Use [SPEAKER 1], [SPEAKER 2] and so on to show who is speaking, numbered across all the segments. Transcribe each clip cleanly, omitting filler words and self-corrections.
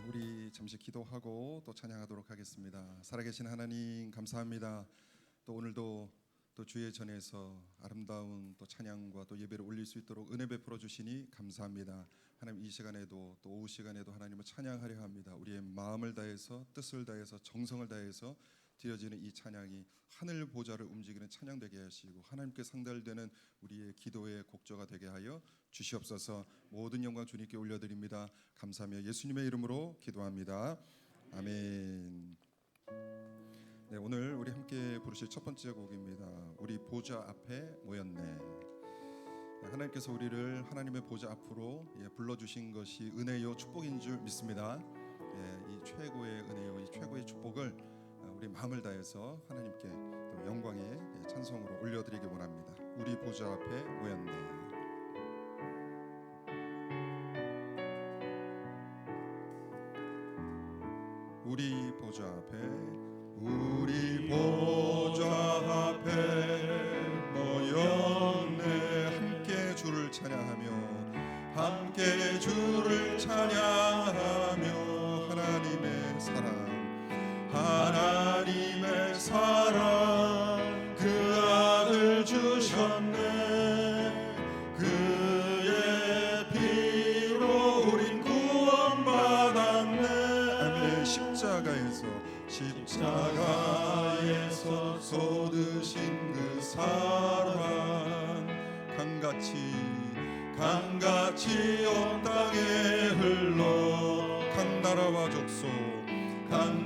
[SPEAKER 1] 우리 잠시 기도하고 또 찬양하도록 하겠습니다. 살아계신 하나님 감사합니다. 또 오늘도 또 주의 전에서 아름다운 또 찬양과 또 예배를 올릴 수 있도록 은혜 베풀어 주시니 감사합니다. 하나님 이 시간에도 또 오후 시간에도 하나님을 찬양하려 합니다. 우리의 마음을 다해서 뜻을 다해서 정성을 다해서 드려지는 이 찬양이 하늘 보좌를 움직이는 찬양 되게 하시고 하나님께 상달되는 우리의 기도의 곡조가 되게 하여 주시옵소서. 모든 영광 주님께 올려드립니다. 감사하며 예수님의 이름으로 기도합니다. 아멘. 네, 오늘 우리 함께 부르실 첫 번째 곡입니다. 우리 보좌 앞에 모였네. 하나님께서 우리를 하나님의 보좌 앞으로 불러주신 것이 은혜요 축복인 줄 믿습니다. 이 최고의 은혜요 이 최고의 축복을 우리 마음을 다해서 하나님께 또 영광의 찬송으로 올려드리기 원합니다. 우리 보좌 앞에 모였네. 우리 보좌 앞에 우리 보좌 앞에 모였네. 함께 주를 찬양하며 함께 주를 찬양하며 하나님의 사랑 하나님의 사랑 그 아들 주셨네. 그의 피로 우린 구원받았네. 아멘. 십자가에서 쏟으신 그 사랑 강같이 온 땅에 흘러 각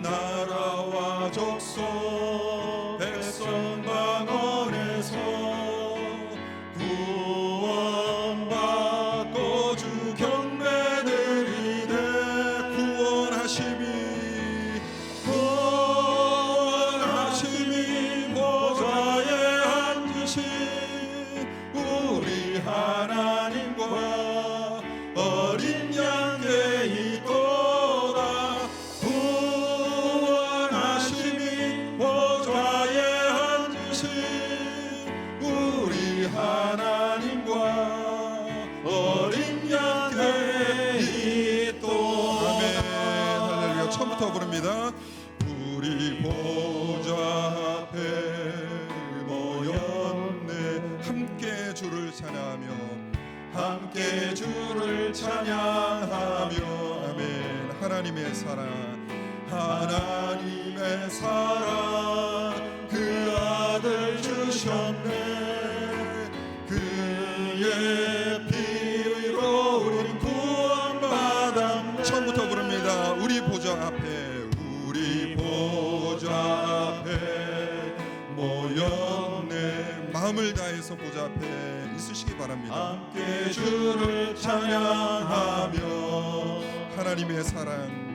[SPEAKER 1] 나라와 족속 백성 방언에서 구원받고 주 경배드리네. 구원하심이 보좌에 앉으신 우리 하나님과 어린 양께 있도다. 구원하심이 보좌에 앉으신 우리 하나님과 어린 양께 있도다. 아멘. 할렐루야. 처음부터 부릅니다. 우리 보좌 앞에 모였네. 함께 주를 찬양하며 아멘. 하나님의 사랑 그 아들 주셨네. 그의 피로 우린 구원받았네. 처음부터 부릅니다. 우리 보좌 앞에 모였네. 마음을 다해서 보좌 앞에 있으시기 바랍니다. 함께 주를 찬양하며 하나님의 사랑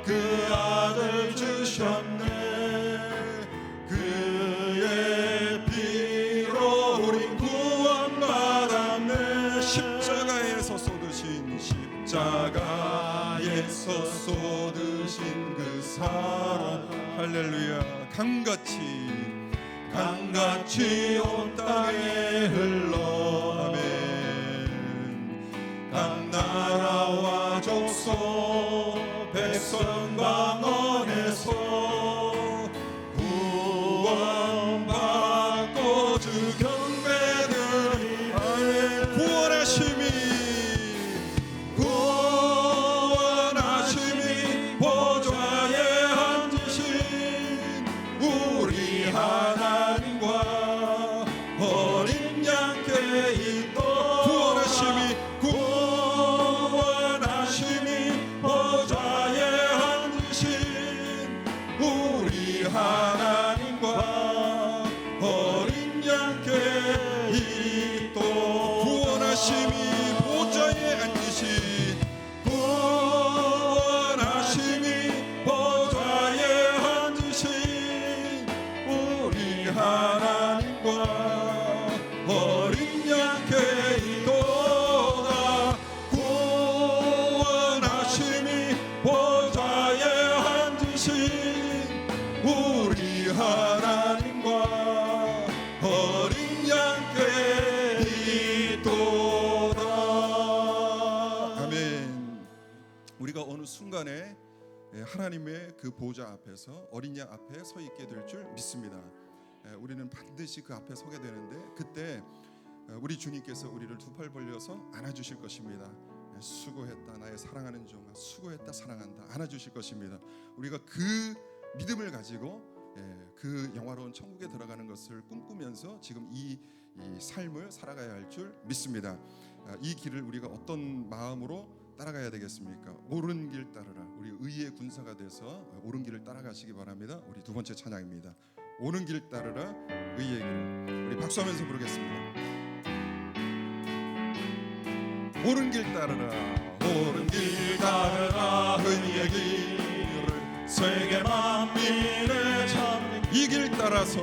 [SPEAKER 1] 그 아들 주셨네. 그의 피로 우린 구원받았네. 십자가에서 쏟으신 그 사랑 할렐루야. 강같이 온 땅에 흘러 아멘. 각 나라와 족속 백성 방언에서 구원받고 주 경배드리네. 구원하심이 보좌에 앉으신 우리 하나님과 어린 양께 있도다. 구원하심이 보좌에 앉으신 어느 순간에 하나님의 그 보좌 앞에서 어린 양 앞에 서 있게 될 줄 믿습니다. 우리는 반드시 그 앞에 서게 되는데 그때 우리 주님께서 우리를 두 팔 벌려서 안아주실 것입니다. 수고했다 나의 사랑하는 종아, 수고했다 사랑한다, 안아주실 것입니다. 우리가 그 믿음을 가지고 그 영화로운 천국에 들어가는 것을 꿈꾸면서 지금 이 삶을 살아가야 할 줄 믿습니다. 이 길을 우리가 어떤 마음으로 따라가야 되겠습니까? 옳은 길 따르라. 우리 의의 군사가 돼서 옳은 길을 따라가시기 바랍니다. 우리 두 번째 찬양입니다. 옳은 길 따르라 의의 길. 우리 박수하면서 부르겠습니다. 옳은 길 따르라, 옳은 길 따르라 의의 길을 세계 만민의 참 이 길 따라서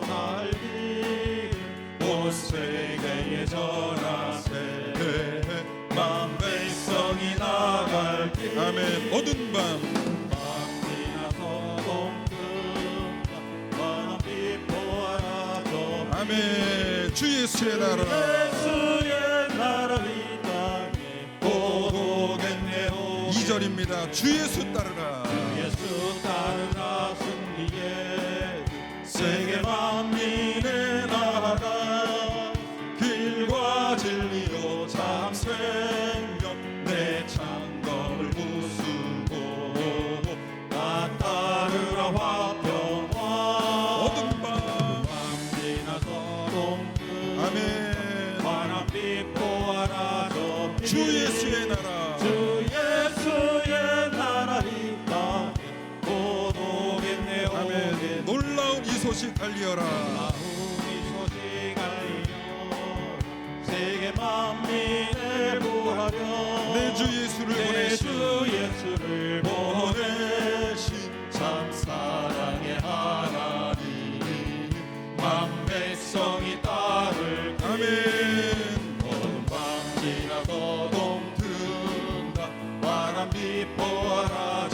[SPEAKER 1] 살기 온 세계에 전하세 만 백성이 나갈 길. 아멘. 어두운 밤 밤이나 서동금 빛보아라. 아멘. 주 예수의 나라 이 땅에 곧 오겠네요. 2절입니다. 주 예수 따르라, 예수 따르라 승리의 세계 만민의 나라 길과 진리로 참 생명 내 창검을 부수고 나 따르라 화평화. 어두운 밤 밤이나 서동금 아멘 환한빛 보아라 주 예수의 나라 주 예수의 나라 이 땅에 곧 오겠네요. 아멘. 놀라운 이 소식 알리어라. 놀라운 이 소식 알리어라. 세계 만민을 구하려 내 주 예수를 보내신 참 사랑의 하나님 만 백성이 따를 길. 아멘. 어두운 밤 지나서 동튼다 환한 빛 보아라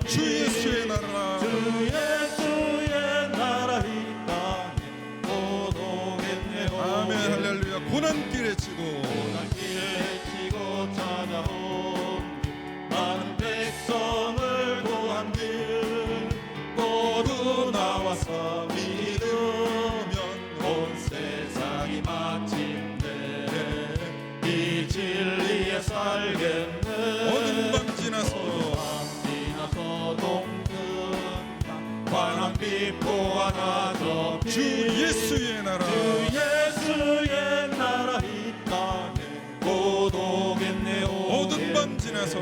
[SPEAKER 1] 주 예수의 나라 주 예수의 나라 이 땅에 곧 오겠네요. 아멘. 할렐루야. 고난길에 치고 찾아온 많은 백성을 구한 길 모두 나와서 믿으면 온 세상이 마침내 이 진리에 살겠네. 어두운 밤 지나서 동튼 환한 빛 보아라 주 예수의 나라 주 예수의 나라 이 땅에 곧 오겠네요. 어두운 밤 지나서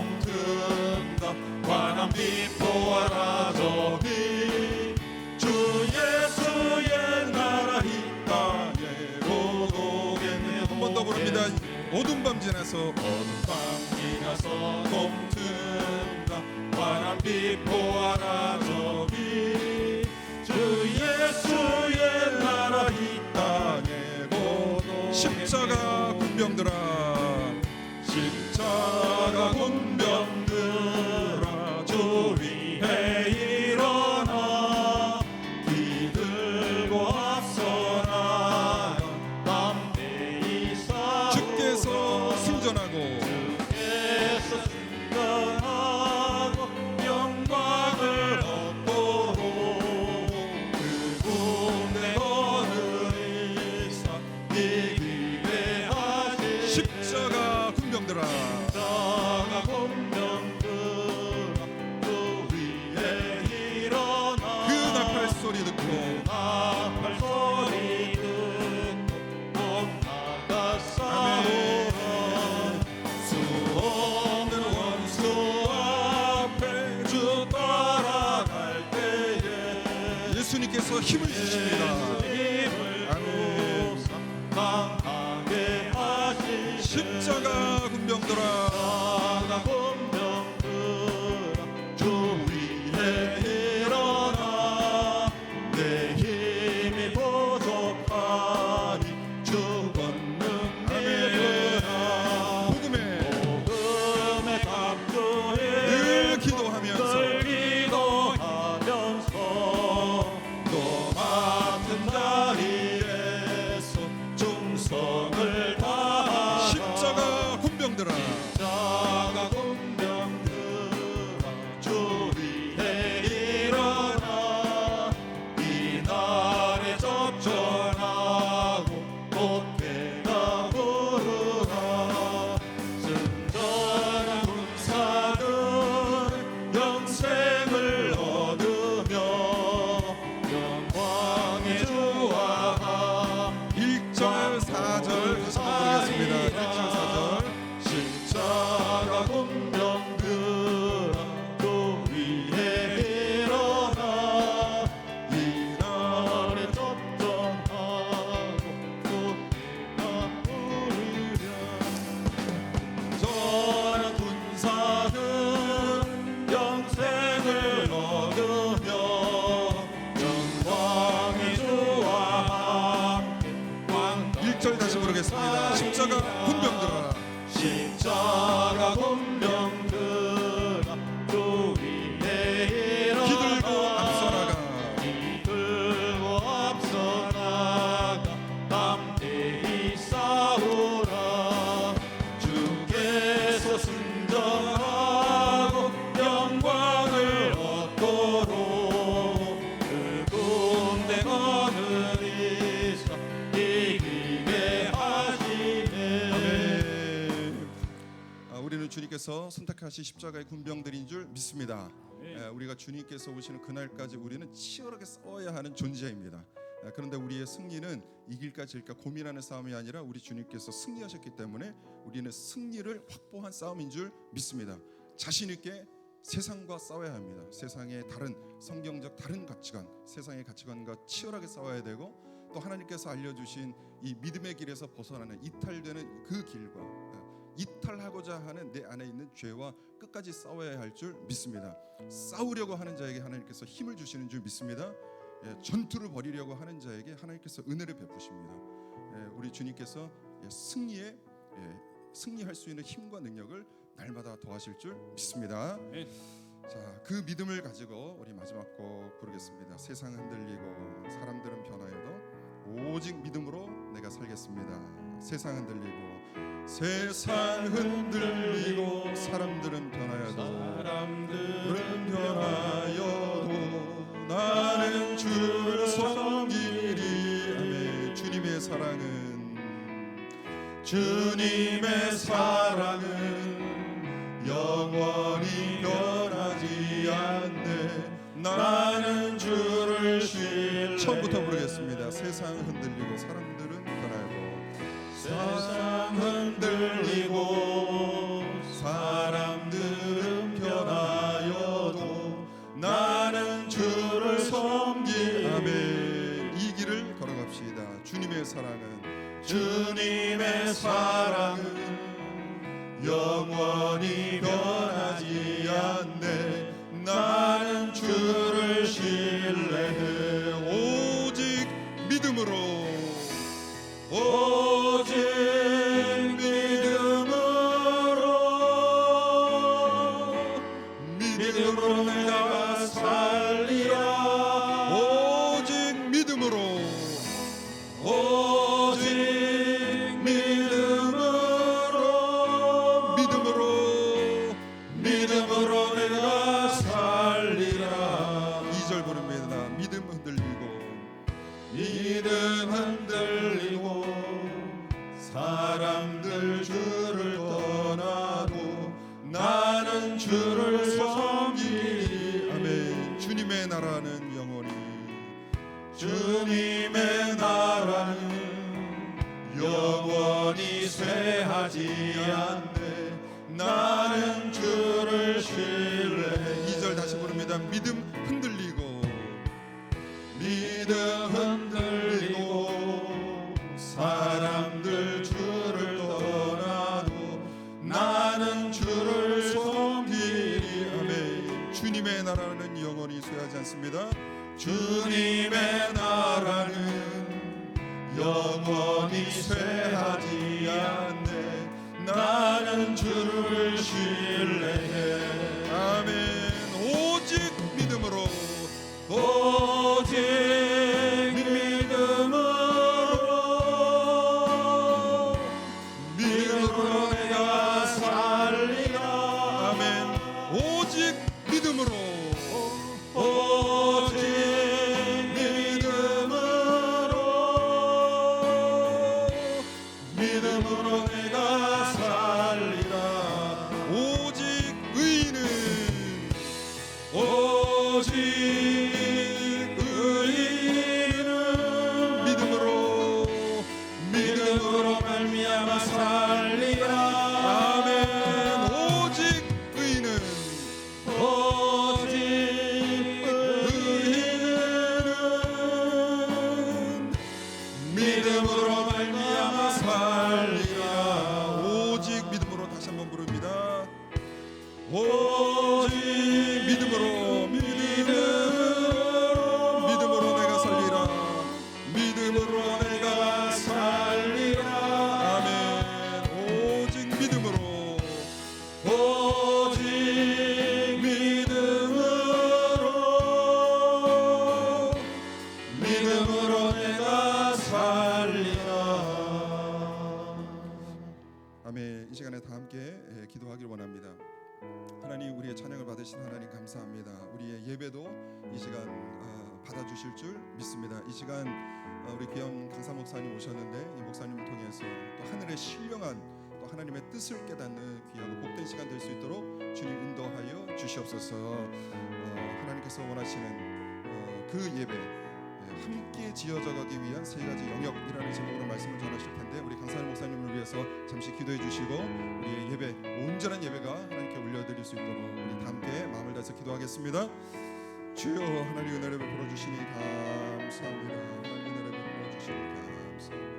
[SPEAKER 1] 동튼다 환한 빛 보아라 저기 주 예수의 나라 이 땅에 곧 오겠네요. 한 번 더 부릅니다. 어두운 밤 지나서 동튼다 환한 빛 보아라 저기 주 예수의 나라 이 땅에 곧 십자가 군병들아 십자가 군병들아 주 위에 일어나 뒤들고 앞서 나가 담대히 싸워 주께서 승전하고 영광을 얻고 부르겠습니다. 십자가 군병들아,
[SPEAKER 2] 십자가 군병들아, 주 위에 일어나
[SPEAKER 1] 기들고 앞서 나가,
[SPEAKER 2] 기들고 앞서 나가 담대히 싸우라. 주께서 승전하고 영광을 얻도록 그 군대 거느리사 이기게 하시네.
[SPEAKER 1] 아멘. 우리는 주님께서 선택하신 십자가의 군병들인 줄 믿습니다. 우리가 주님께서 오시는 그날까지 우리는 치열하게 싸워야 하는 존재입니다. 그런데 우리의 승리는 이길까 질까 고민하는 싸움이 아니라 우리 주님께서 승리하셨기 때문에 우리는 승리를 확보한 싸움인 줄 믿습니다. 자신 있게 세상과 싸워야 합니다. 세상의 다른 성경적 다른 가치관, 세상의 가치관과 치열하게 싸워야 되고, 또 하나님께서 알려주신 이 믿음의 길에서 벗어나는 이탈되는 그 길과 이탈하고자 하는 내 안에 있는 죄와 끝까지 싸워야 할 줄 믿습니다. 싸우려고 하는 자에게 하나님께서 힘을 주시는 줄 믿습니다. 전투를 벌이려고 하는 자에게 하나님께서 은혜를 베푸십니다. 우리 주님께서 승리할 수 있는 힘과 능력을 날마다 더하실 줄 믿습니다. 자, 그 믿음을 가지고 우리 마지막 곡 부르겠습니다. 세상 흔들리고 사람들은 변하여도 오직 믿음으로 내가 살겠습니다. 세상 흔들리고 사람들은 변하여도 나는 주를 섬기리. 아멘. 주님의 사랑은 영원히 변하지 않네. 나는 주를 신뢰. 처음부터 부르겠습니다. 세상 흔들리고 사람들은 변하여도 나는 주를 섬기. 아멘. 이 길을 걸어갑시다. 주님의 사랑은 영원히 변하지 않네. 나는 주를 신뢰해. 오직 믿음으로 내가 살리라. 오직 믿음으로 내가 살리라. 2절 부릅니다. 믿음 흔들리고 사람들 주를 떠나도 나는 주를 섬기리. 아멘. 주님의 나라는 영원히 쇠하지 않네. 나는 주를 신뢰해. 2절 다시 부릅니다. 믿음 흔들리고 사람들 주를 떠나도 나는 주를 섬기리. 아멘. 주님의 나라는 영원히 쇠하지 않습니다. 주님의 나라는 영원히 쇠하지 않네. 나는 주를 신뢰해. 아멘. 오직 믿음으로 내가 살리라. 아멘. 오직 믿음으로 내가 살리라. 오직 의인은 믿음으로 말미암아 살리라. 아멘. 오직 의인은 믿음으로 말미암아 살리라. 오직 믿음으로. 다시 한번 부릅니다. 오직 믿음으로 내가 살리라. 믿음으로 내가 살리라. 다 함께 기도하기를 원합니다. 하나님, 우리의 찬양을 받으신 하나님 감사합니다. 우리의 예배도 이 시간 받아주실 줄 믿습니다. 이 시간 우리 귀한 강사 목사님 오셨는데 이 목사님을 통해서 또 하늘의 신령한 또 하나님의 뜻을 깨닫는 귀하고 복된 시간 될 수 있도록 주님 인도하여 주시옵소서. 하나님께서 원하시는 그 예배, 함께 지어져 가기 위한 세 가지 영역이라는 제목으로 말씀을 전하실 텐데 우리 강사님 목사님을 위해서 잠시 기도해 주시고 우리의 예배, 온전한 예배가 하나님께 올려드릴 수 있도록 우리 다 함께 마음을 다해서 기도하겠습니다. 주여, 하나님 은혜를 베풀어 주시니 감사합니다. 하나님 은혜를 베풀어 주시니 감사합니다.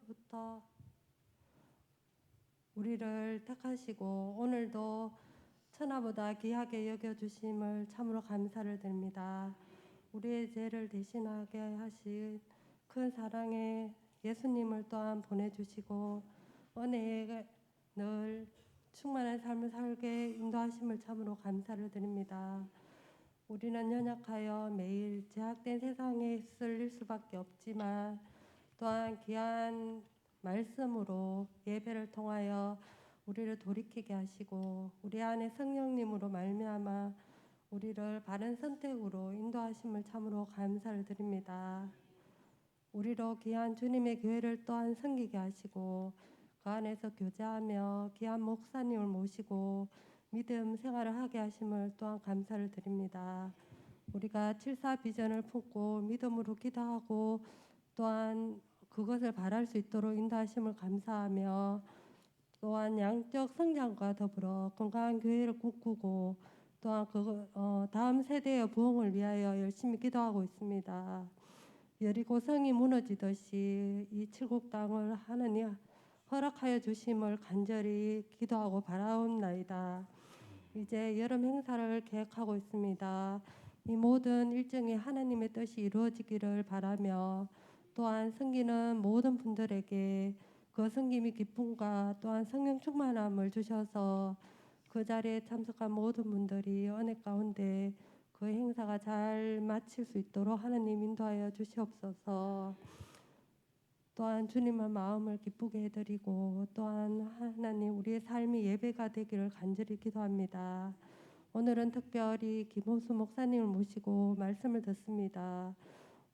[SPEAKER 3] 부터 우리를 택하시고 오늘도 천하보다 귀하게 여겨주심을 참으로 감사를 드립니다. 우리의 죄를 대신하게 하신 큰 사랑의 예수님을 또한 보내주시고 은혜에 늘 충만한 삶을 살게 인도하심을 참으로 감사를 드립니다. 우리는 연약하여 매일 제약된 세상에 휩쓸릴 수밖에 없지만 또한 귀한 말씀으로 예배를 통하여 우리를 돌이키게 하시고 우리 안에 성령님으로 말미암아 우리를 바른 선택으로 인도하심을 참으로 감사를 드립니다. 우리로 귀한 주님의 교회를 또한 섬기게 하시고 그 안에서 교제하며 귀한 목사님을 모시고 믿음 생활을 하게 하심을 또한 감사를 드립니다. 우리가 7사 비전을 품고 믿음으로 기도하고 또한 그것을 바랄 수 있도록 인도하심을 감사하며 또한 양적 성장과 더불어 건강한 교회를 꿈꾸고 또한 다음 세대의 부흥을 위하여 열심히 기도하고 있습니다. 여리고 성이 무너지듯이 이 칠국 땅을 하느님 허락하여 주심을 간절히 기도하고 바라옵나이다. 이제 여름 행사를 계획하고 있습니다. 이 모든 일정이 하나님의 뜻이 이루어지기를 바라며 또한 섬기는 모든 분들에게 그 섬김이 기쁨과 또한 성령 충만함을 주셔서 그 자리에 참석한 모든 분들이 은혜 가운데 그 행사가 잘 마칠 수 있도록 하나님 인도하여 주시옵소서. 또한 주님의 마음을 기쁘게 해드리고 또한 하나님 우리의 삶이 예배가 되기를 간절히 기도합니다. 오늘은 특별히 김호수 목사님을 모시고 말씀을 듣습니다.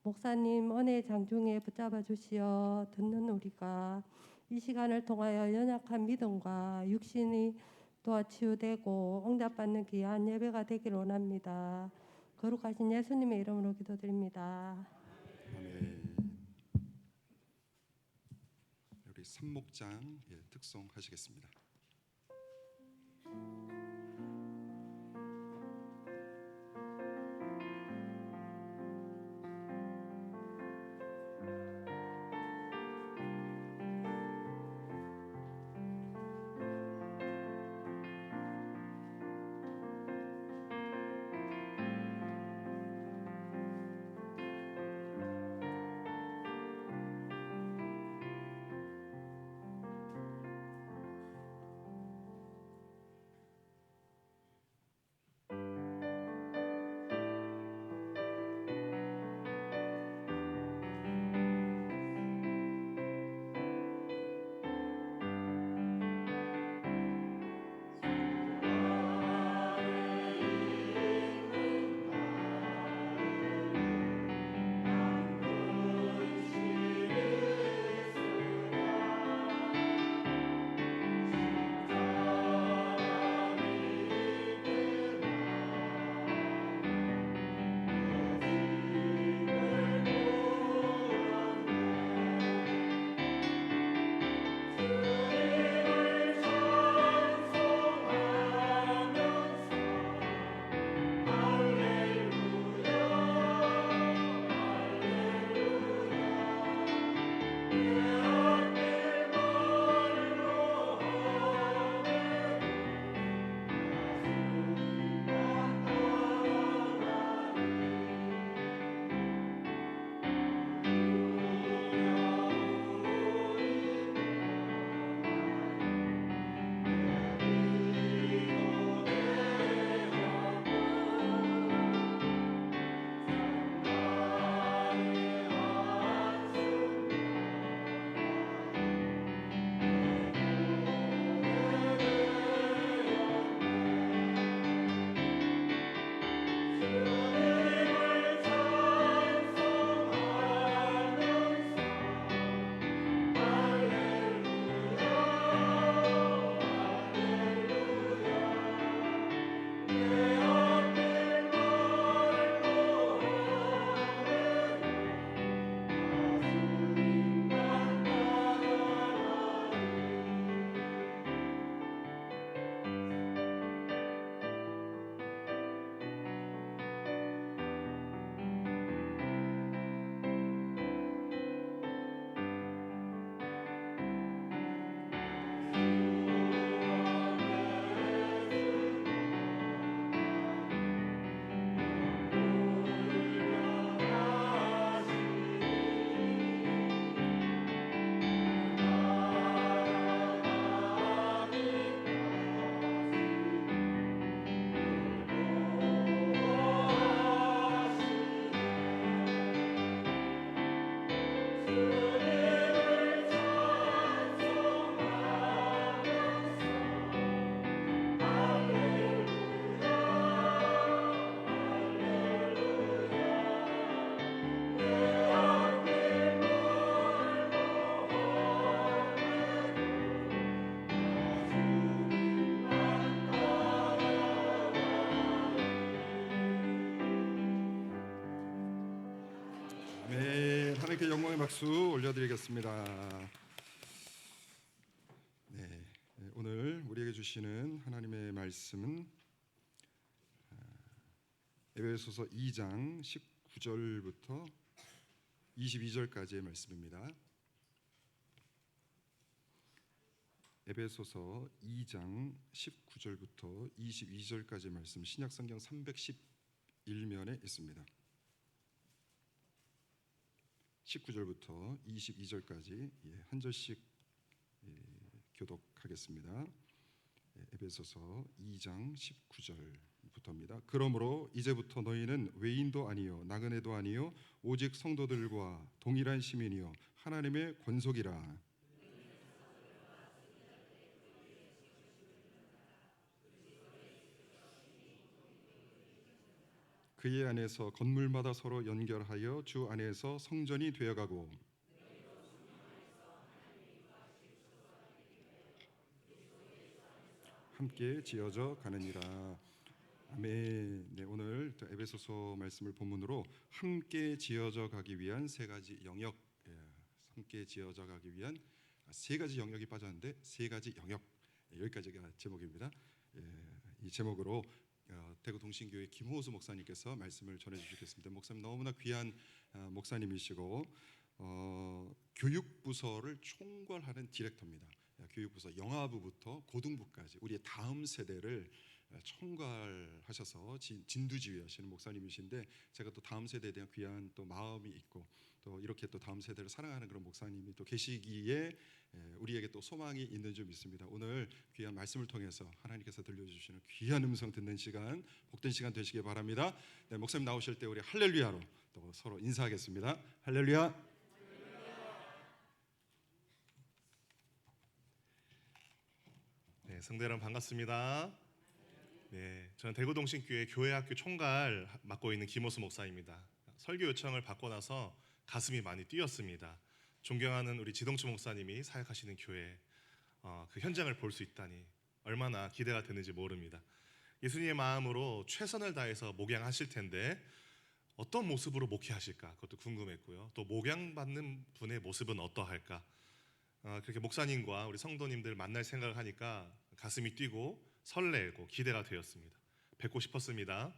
[SPEAKER 3] 목사님 은혜의 장중에 붙잡아 주시어 듣는 우리가 이 시간을 통하여 연약한 믿음과 육신이 또한 치유되고 응답받는 귀한 예배가 되기를 원합니다. 거룩하신 예수님의 이름으로 기도드립니다.
[SPEAKER 1] 아멘. 우리 삼목장 특송하시겠습니다. 네, 하나님께 영광의 박수 올려드리겠습니다. 네, 오늘 우리에게 주시는 하나님의 말씀은 에베소서 2장 19절부터 22절까지의 말씀입니다. 에베소서 2장 19절부터 22절까지의 말씀, 신약성경 311면에 있습니다. 19절부터 22절까지 한 절씩 교독하겠습니다. 에베소서 2장 19절부터입니다. 그러므로 이제부터 너희는 외인도 아니요 나그네도 아니요 오직 성도들과 동일한 시민이요 하나님의 권속이라. 그의 안에서 건물마다 서로 연결하여 주 안에서 성전이 되어가고 함께 지어져 가느니라. 아멘. 네, 오늘 에베소서 말씀을 본문으로 함께 지어져 가기 위한 세 가지 영역, 함께 지어져 가기 위한 세 가지 영역이 빠졌는데 세 가지 영역, 여기까지가 제목입니다. 이 제목으로 대구 동신교회 김호수 목사님께서 말씀을 전해주시겠습니다. 목사님 너무나 귀한 목사님이시고 교육부서를 총괄하는 디렉터입니다. 교육부서 영아부부터 고등부까지 우리의 다음 세대를 총괄하셔서 진두지휘하시는 목사님이신데, 제가 또 다음 세대에 대한 귀한 또 마음이 있고 또 이렇게 또 다음 세대를 사랑하는 그런 목사님이 또 계시기에 우리에게 또 소망이 있는 줄 믿습니다. 오늘 귀한 말씀을 통해서 하나님께서 들려주시는 귀한 음성 듣는 시간, 복된 시간 되시길 바랍니다. 네, 목사님 나오실 때 우리 할렐루야로 또 서로 인사하겠습니다. 할렐루야.
[SPEAKER 2] 네, 성도 여러분 반갑습니다. 네, 저는 대구동신교회 교회학교 총괄 맡고 있는 김호수 목사입니다. 설교 요청을 받고 나서 가슴이 많이 뛰었습니다. 존경하는 우리 지동추 목사님이 사역하시는 교회 그 현장을 볼 수 있다니 얼마나 기대가 되는지 모릅니다. 예수님의 마음으로 최선을 다해서 목양하실 텐데 어떤 모습으로 목회하실까 그것도 궁금했고요. 또 목양받는 분의 모습은 어떠할까, 그렇게 목사님과 우리 성도님들 만날 생각을 하니까 가슴이 뛰고 설레고 기대가 되었습니다. 뵙고 싶었습니다.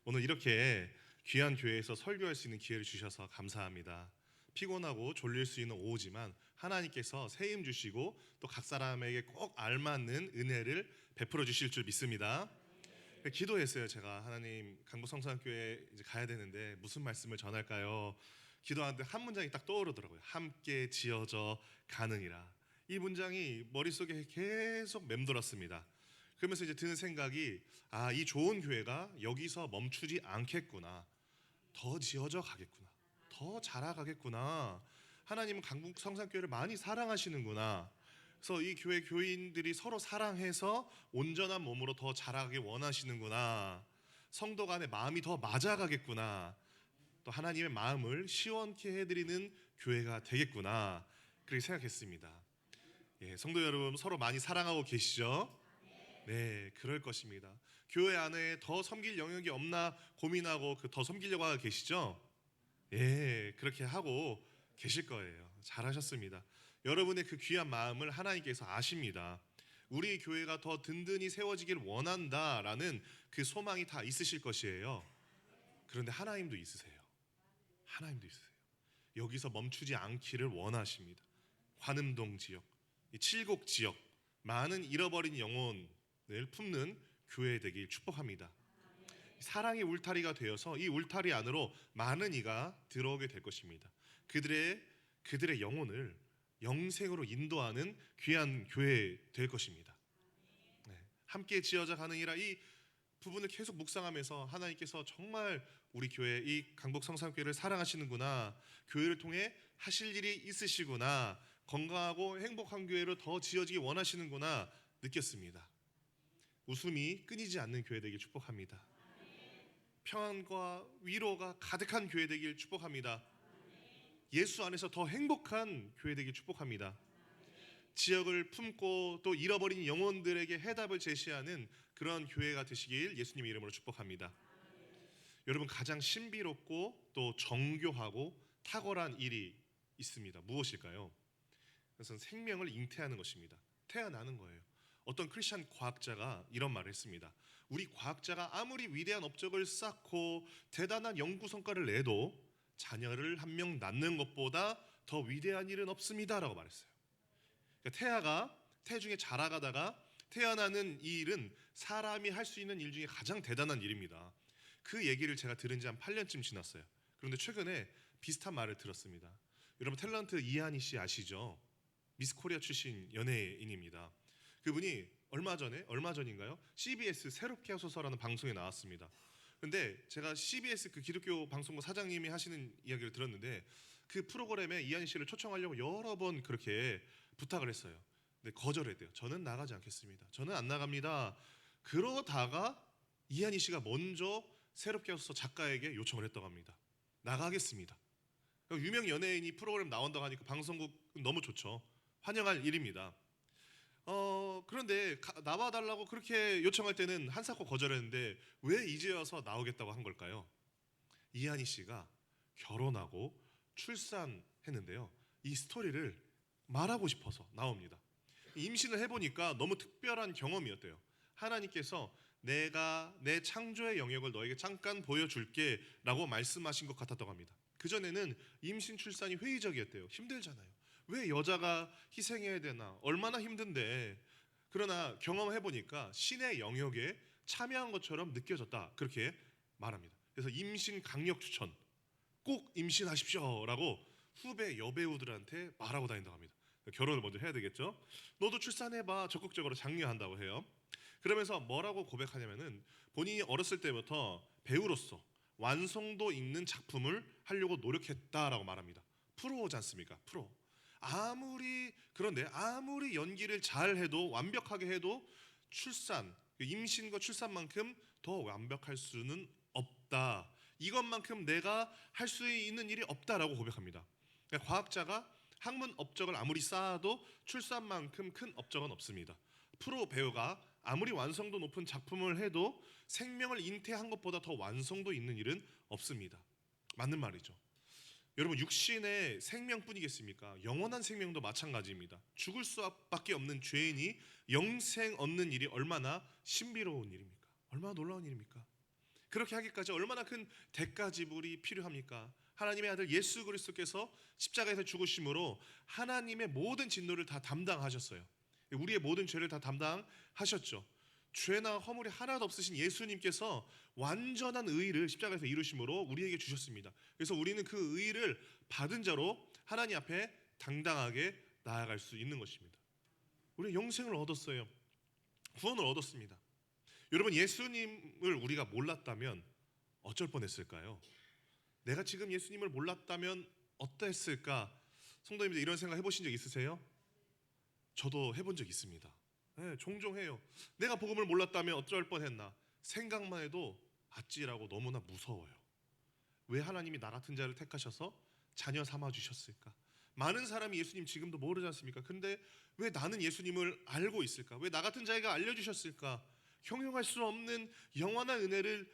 [SPEAKER 2] 오늘 이렇게 귀한 교회에서 설교할 수 있는 기회를 주셔서 감사합니다. 피곤하고 졸릴 수 있는 오후지만 하나님께서 새 힘 주시고 또 각 사람에게 꼭 알맞는 은혜를 베풀어 주실 줄 믿습니다. 기도했어요. 제가 하나님 강북성산교회 이제 가야 되는데 무슨 말씀을 전할까요? 기도하는데 한 문장이 딱 떠오르더라고요. 함께 지어져 가느니라. 이 문장이 머릿속에 계속 맴돌았습니다. 그러면서 이제 드는 생각이 이 좋은 교회가 여기서 멈추지 않겠구나. 더 지어져 가겠구나. 더 자라가겠구나. 하나님은 강북 성산교회를 많이 사랑하시는구나. 그래서 이 교회 교인들이 서로 사랑해서 온전한 몸으로 더 자라가길 원하시는구나. 성도 간의 마음이 더 맞아가겠구나. 또 하나님의 마음을 시원케 해드리는 교회가 되겠구나. 그렇게 생각했습니다. 성도 여러분 서로 많이 사랑하고 계시죠? 네, 그럴 것입니다. 교회 안에 더 섬길 영역이 없나 고민하고 더 섬기려고 하고 계시죠? 그렇게 하고 계실 거예요. 잘하셨습니다. 여러분의 그 귀한 마음을 하나님께서 아십니다. 우리 교회가 더 든든히 세워지길 원한다라는 그 소망이 다 있으실 것이에요. 그런데 하나님도 있으세요. 여기서 멈추지 않기를 원하십니다. 관음동 지역, 이 칠곡 지역, 많은 잃어버린 영혼을 품는 교회 되길 축복합니다. 사랑의 울타리가 되어서 이 울타리 안으로 많은 이가 들어오게 될 것입니다. 그들의 영혼을 영생으로 인도하는 귀한 교회 될 것입니다. 함께 지어져 가느니라 이 부분을 계속 묵상하면서 하나님께서 정말 우리 교회 이 강북 성산교회를 사랑하시는구나. 교회를 통해 하실 일이 있으시구나. 건강하고 행복한 교회로 더 지어지기 원하시는구나 느꼈습니다. 웃음이 끊이지 않는 교회 되길 축복합니다. 평안과 위로가 가득한 교회 되길 축복합니다. 예수 안에서 더 행복한 교회 되길 축복합니다. 지역을 품고 또 잃어버린 영혼들에게 해답을 제시하는 그런 교회가 되시길 예수님의 이름으로 축복합니다. 여러분 가장 신비롭고 또 정교하고 탁월한 일이 있습니다. 무엇일까요? 그것은 생명을 잉태하는 것입니다. 태어나는 거예요. 어떤 크리스찬 과학자가 이런 말을 했습니다. 우리 과학자가 아무리 위대한 업적을 쌓고 대단한 연구 성과를 내도 자녀를 한 명 낳는 것보다 더 위대한 일은 없습니다라고 말했어요. 그러니까 태중에 자라가다가 태어나는 이 일은 사람이 할 수 있는 일 중에 가장 대단한 일입니다. 그 얘기를 제가 들은 지 한 8년쯤 지났어요. 그런데 최근에 비슷한 말을 들었습니다. 여러분 탤런트 이한희 씨 아시죠? 미스 코리아 출신 연예인입니다. 그분이 얼마 전인가요? CBS 새롭게 하소서라는 방송에 나왔습니다. 근데 제가 CBS 그 기독교 방송국 사장님이 하시는 이야기를 들었는데 그 프로그램에 이한희 씨를 초청하려고 여러 번 그렇게 부탁을 했어요. 근데 거절했대요. 저는 나가지 않겠습니다. 저는 안 나갑니다. 그러다가 이한희 씨가 먼저 새롭게 하소서 작가에게 요청을 했다고 합니다. 나가겠습니다. 유명 연예인이 프로그램 나온다고 하니까 방송국 너무 좋죠. 환영할 일입니다. 그런데 나와달라고 그렇게 요청할 때는 한사코 거절했는데 왜 이제 와서 나오겠다고 한 걸까요? 이한희 씨가 결혼하고 출산했는데요. 이 스토리를 말하고 싶어서 나옵니다. 임신을 해보니까 너무 특별한 경험이었대요. 하나님께서 내가 내 창조의 영역을 너에게 잠깐 보여줄게 라고 말씀하신 것 같았다고 합니다. 그전에는 임신 출산이 회의적이었대요. 힘들잖아요. 왜 여자가 희생해야 되나? 얼마나 힘든데. 그러나 경험해보니까 신의 영역에 참여한 것처럼 느껴졌다. 그렇게 말합니다. 그래서 임신 강력 추천. 꼭 임신하십시오 라고 후배 여배우들한테 말하고 다닌다고 합니다. 결혼을 먼저 해야 되겠죠. 너도 출산해봐. 적극적으로 장려한다고 해요. 그러면서 뭐라고 고백하냐면은 본인이 어렸을 때부터 배우로서 완성도 있는 작품을 하려고 노력했다라고 말합니다. 프로지 않습니까? 프로. 그런데 아무리 연기를 잘 해도 완벽하게 해도 임신과 출산만큼 더 완벽할 수는 없다. 이것만큼 내가 할 수 있는 일이 없다라고 고백합니다. 그러니까 과학자가 학문 업적을 아무리 쌓아도 출산만큼 큰 업적은 없습니다. 프로 배우가 아무리 완성도 높은 작품을 해도 생명을 잉태한 것보다 더 완성도 있는 일은 없습니다. 맞는 말이죠. 여러분 육신의 생명뿐이겠습니까? 영원한 생명도 마찬가지입니다. 죽을 수밖에 없는 죄인이 영생 얻는 일이 얼마나 신비로운 일입니까? 얼마나 놀라운 일입니까? 그렇게 하기까지 얼마나 큰 대가 지불이 필요합니까? 하나님의 아들 예수 그리스도께서 십자가에서 죽으심으로 하나님의 모든 진노를 다 담당하셨어요. 우리의 모든 죄를 다 담당하셨죠. 죄나 허물이 하나도 없으신 예수님께서 완전한 의를 십자가에서 이루심으로 우리에게 주셨습니다. 그래서 우리는 그 의를 받은 자로 하나님 앞에 당당하게 나아갈 수 있는 것입니다. 우리는 영생을 얻었어요. 구원을 얻었습니다. 여러분, 예수님을 우리가 몰랐다면 어쩔 뻔했을까요? 내가 지금 예수님을 몰랐다면 어땠을까? 성도님들 이런 생각 해보신 적 있으세요? 저도 해본 적 있습니다. 네, 종종 해요. 내가 복음을 몰랐다면 어쩔 뻔했나? 생각만 해도 아찔하고 너무나 무서워요. 왜 하나님이 나 같은 자를 택하셔서 자녀 삼아 주셨을까? 많은 사람이 예수님 지금도 모르지 않습니까? 근데 왜 나는 예수님을 알고 있을까? 왜 나 같은 자에게 알려주셨을까? 형용할 수 없는 영원한 은혜를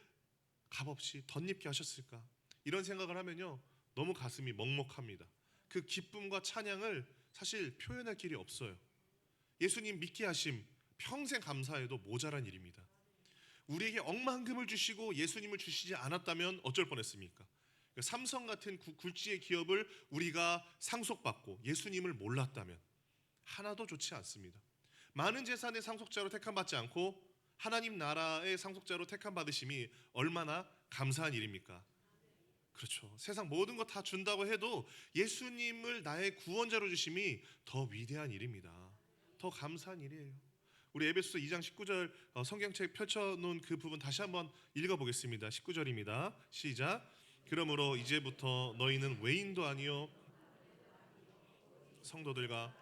[SPEAKER 2] 값없이 덧입게 하셨을까? 이런 생각을 하면요, 너무 가슴이 먹먹합니다. 그 기쁨과 찬양을 사실 표현할 길이 없어요. 예수님 믿게 하심 평생 감사해도 모자란 일입니다. 우리에게 억만금을 주시고 예수님을 주시지 않았다면 어쩔 뻔했습니까? 삼성 같은 굴지의 기업을 우리가 상속받고 예수님을 몰랐다면 하나도 좋지 않습니다. 많은 재산의 상속자로 택함받지 않고 하나님 나라의 상속자로 택함받으심이 얼마나 감사한 일입니까? 그렇죠. 세상 모든 것 다 준다고 해도 예수님을 나의 구원자로 주심이 더 위대한 일입니다. 더 감사한 일이에요. 우리 에베소서 2장 19절 성경책 펼쳐놓은 그 부분 다시 한번 읽어보겠습니다. 19절입니다. 시작. 그러므로 이제부터 너희는 외인도 아니요 성도들과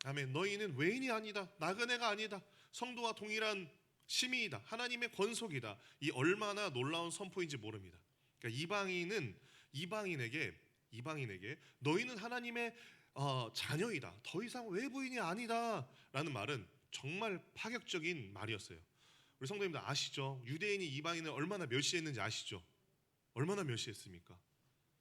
[SPEAKER 2] 아멘. 너희는 외인이 아니다. 나그네가 아니다. 성도와 동일한 시민이다. 하나님의 권속이다. 이 얼마나 놀라운 선포인지 모릅니다. 그러니까 이방인에게 너희는 하나님의 자녀이다. 더 이상 외부인이 아니다. 라는 말은 정말 파격적인 말이었어요. 우리 성도님들 아시죠? 유대인이 이방인을 얼마나 멸시했는지 아시죠? 얼마나 멸시했습니까?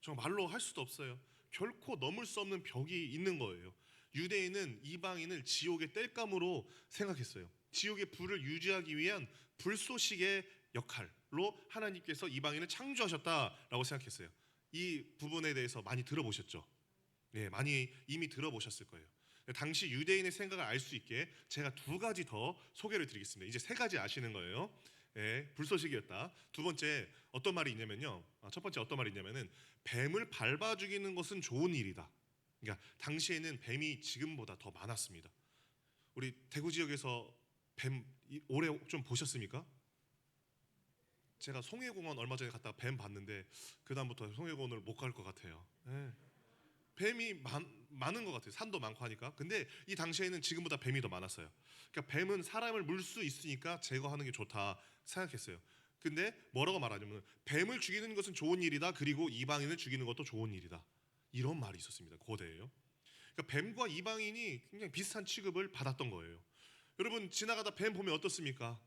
[SPEAKER 2] 정말 말로 할 수도 없어요. 결코 넘을 수 없는 벽이 있는 거예요. 유대인은 이방인을 지옥의 땔감으로 생각했어요. 지옥의 불을 유지하기 위한 불쏘시개의 역할로 하나님께서 이방인을 창조하셨다라고 생각했어요. 이 부분에 대해서 많이 들어보셨죠? 네, 많이 이미 들어보셨을 거예요. 당시 유대인의 생각을 알 수 있게 제가 두 가지 더 소개를 드리겠습니다. 이제 세 가지 아시는 거예요. 네, 불쏘시개였다. 두 번째 어떤 말이 있냐면요. 첫 번째 어떤 말이 있냐면은 뱀을 밟아 죽이는 것은 좋은 일이다. 그러니까 당시에는 뱀이 지금보다 더 많았습니다. 우리 대구 지역에서 뱀 올해 좀 보셨습니까? 제가 송해공원 얼마 전에 갔다가 뱀 봤는데 그 다음부터 송해공원을 못 갈 것 같아요. 네. 뱀이 많은 것 같아요. 산도 많고 하니까. 근데 이 당시에는 지금보다 뱀이 더 많았어요. 그러니까 뱀은 사람을 물 수 있으니까 제거하는 게 좋다 생각했어요. 근데 뭐라고 말하냐면 뱀을 죽이는 것은 좋은 일이다. 그리고 이방인을 죽이는 것도 좋은 일이다. 이런 말이 있었습니다. 고대에요. 그러니까 뱀과 이방인이 굉장히 비슷한 취급을 받았던 거예요. 여러분 지나가다 뱀 보면 어떻습니까?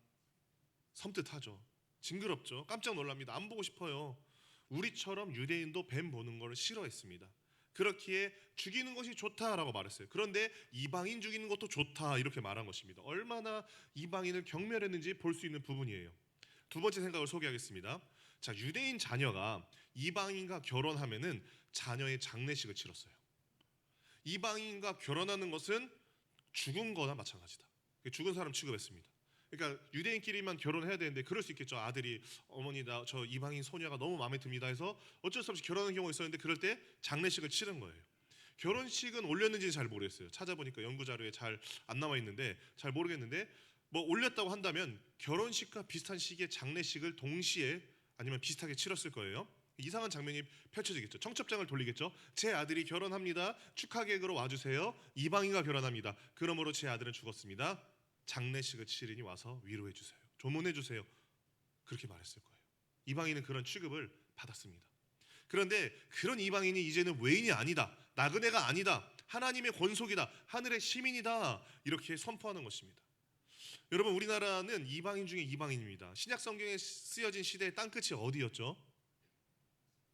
[SPEAKER 2] 섬뜩하죠. 징그럽죠. 깜짝 놀랍니다. 안 보고 싶어요. 우리처럼 유대인도 뱀 보는 걸 싫어했습니다. 그렇기에 죽이는 것이 좋다라고 말했어요. 그런데 이방인 죽이는 것도 좋다 이렇게 말한 것입니다. 얼마나 이방인을 경멸했는지 볼 수 있는 부분이에요. 두 번째 생각을 소개하겠습니다. 자, 유대인 자녀가 이방인과 결혼하면은 자녀의 장례식을 치렀어요. 이방인과 결혼하는 것은 죽은 거나 마찬가지다. 죽은 사람 취급했습니다. 그러니까 유대인끼리만 결혼해야 되는데 그럴 수 있겠죠. 아들이 어머니 나 저 이방인 소녀가 너무 마음에 듭니다 해서 어쩔 수 없이 결혼하는 경우가 있었는데 그럴 때 장례식을 치른 거예요. 결혼식은 올렸는지는 잘 모르겠어요. 찾아보니까 연구 자료에 잘 안 나와 있는데 잘 모르겠는데 뭐 올렸다고 한다면 결혼식과 비슷한 시기에 장례식을 동시에 아니면 비슷하게 치렀을 거예요. 이상한 장면이 펼쳐지겠죠. 청첩장을 돌리겠죠. 제 아들이 결혼합니다. 축하 계획으로 와주세요. 이방인과 결혼합니다. 그러므로 제 아들은 죽었습니다. 장례식을 치르니 와서 위로해 주세요. 조문해 주세요. 그렇게 말했을 거예요. 이방인은 그런 취급을 받았습니다. 그런데 그런 이방인이 이제는 외인이 아니다. 나그네가 아니다. 하나님의 권속이다. 하늘의 시민이다. 이렇게 선포하는 것입니다. 여러분 우리나라는 이방인 중에 이방인입니다. 신약 성경에 쓰여진 시대의 땅끝이 어디였죠?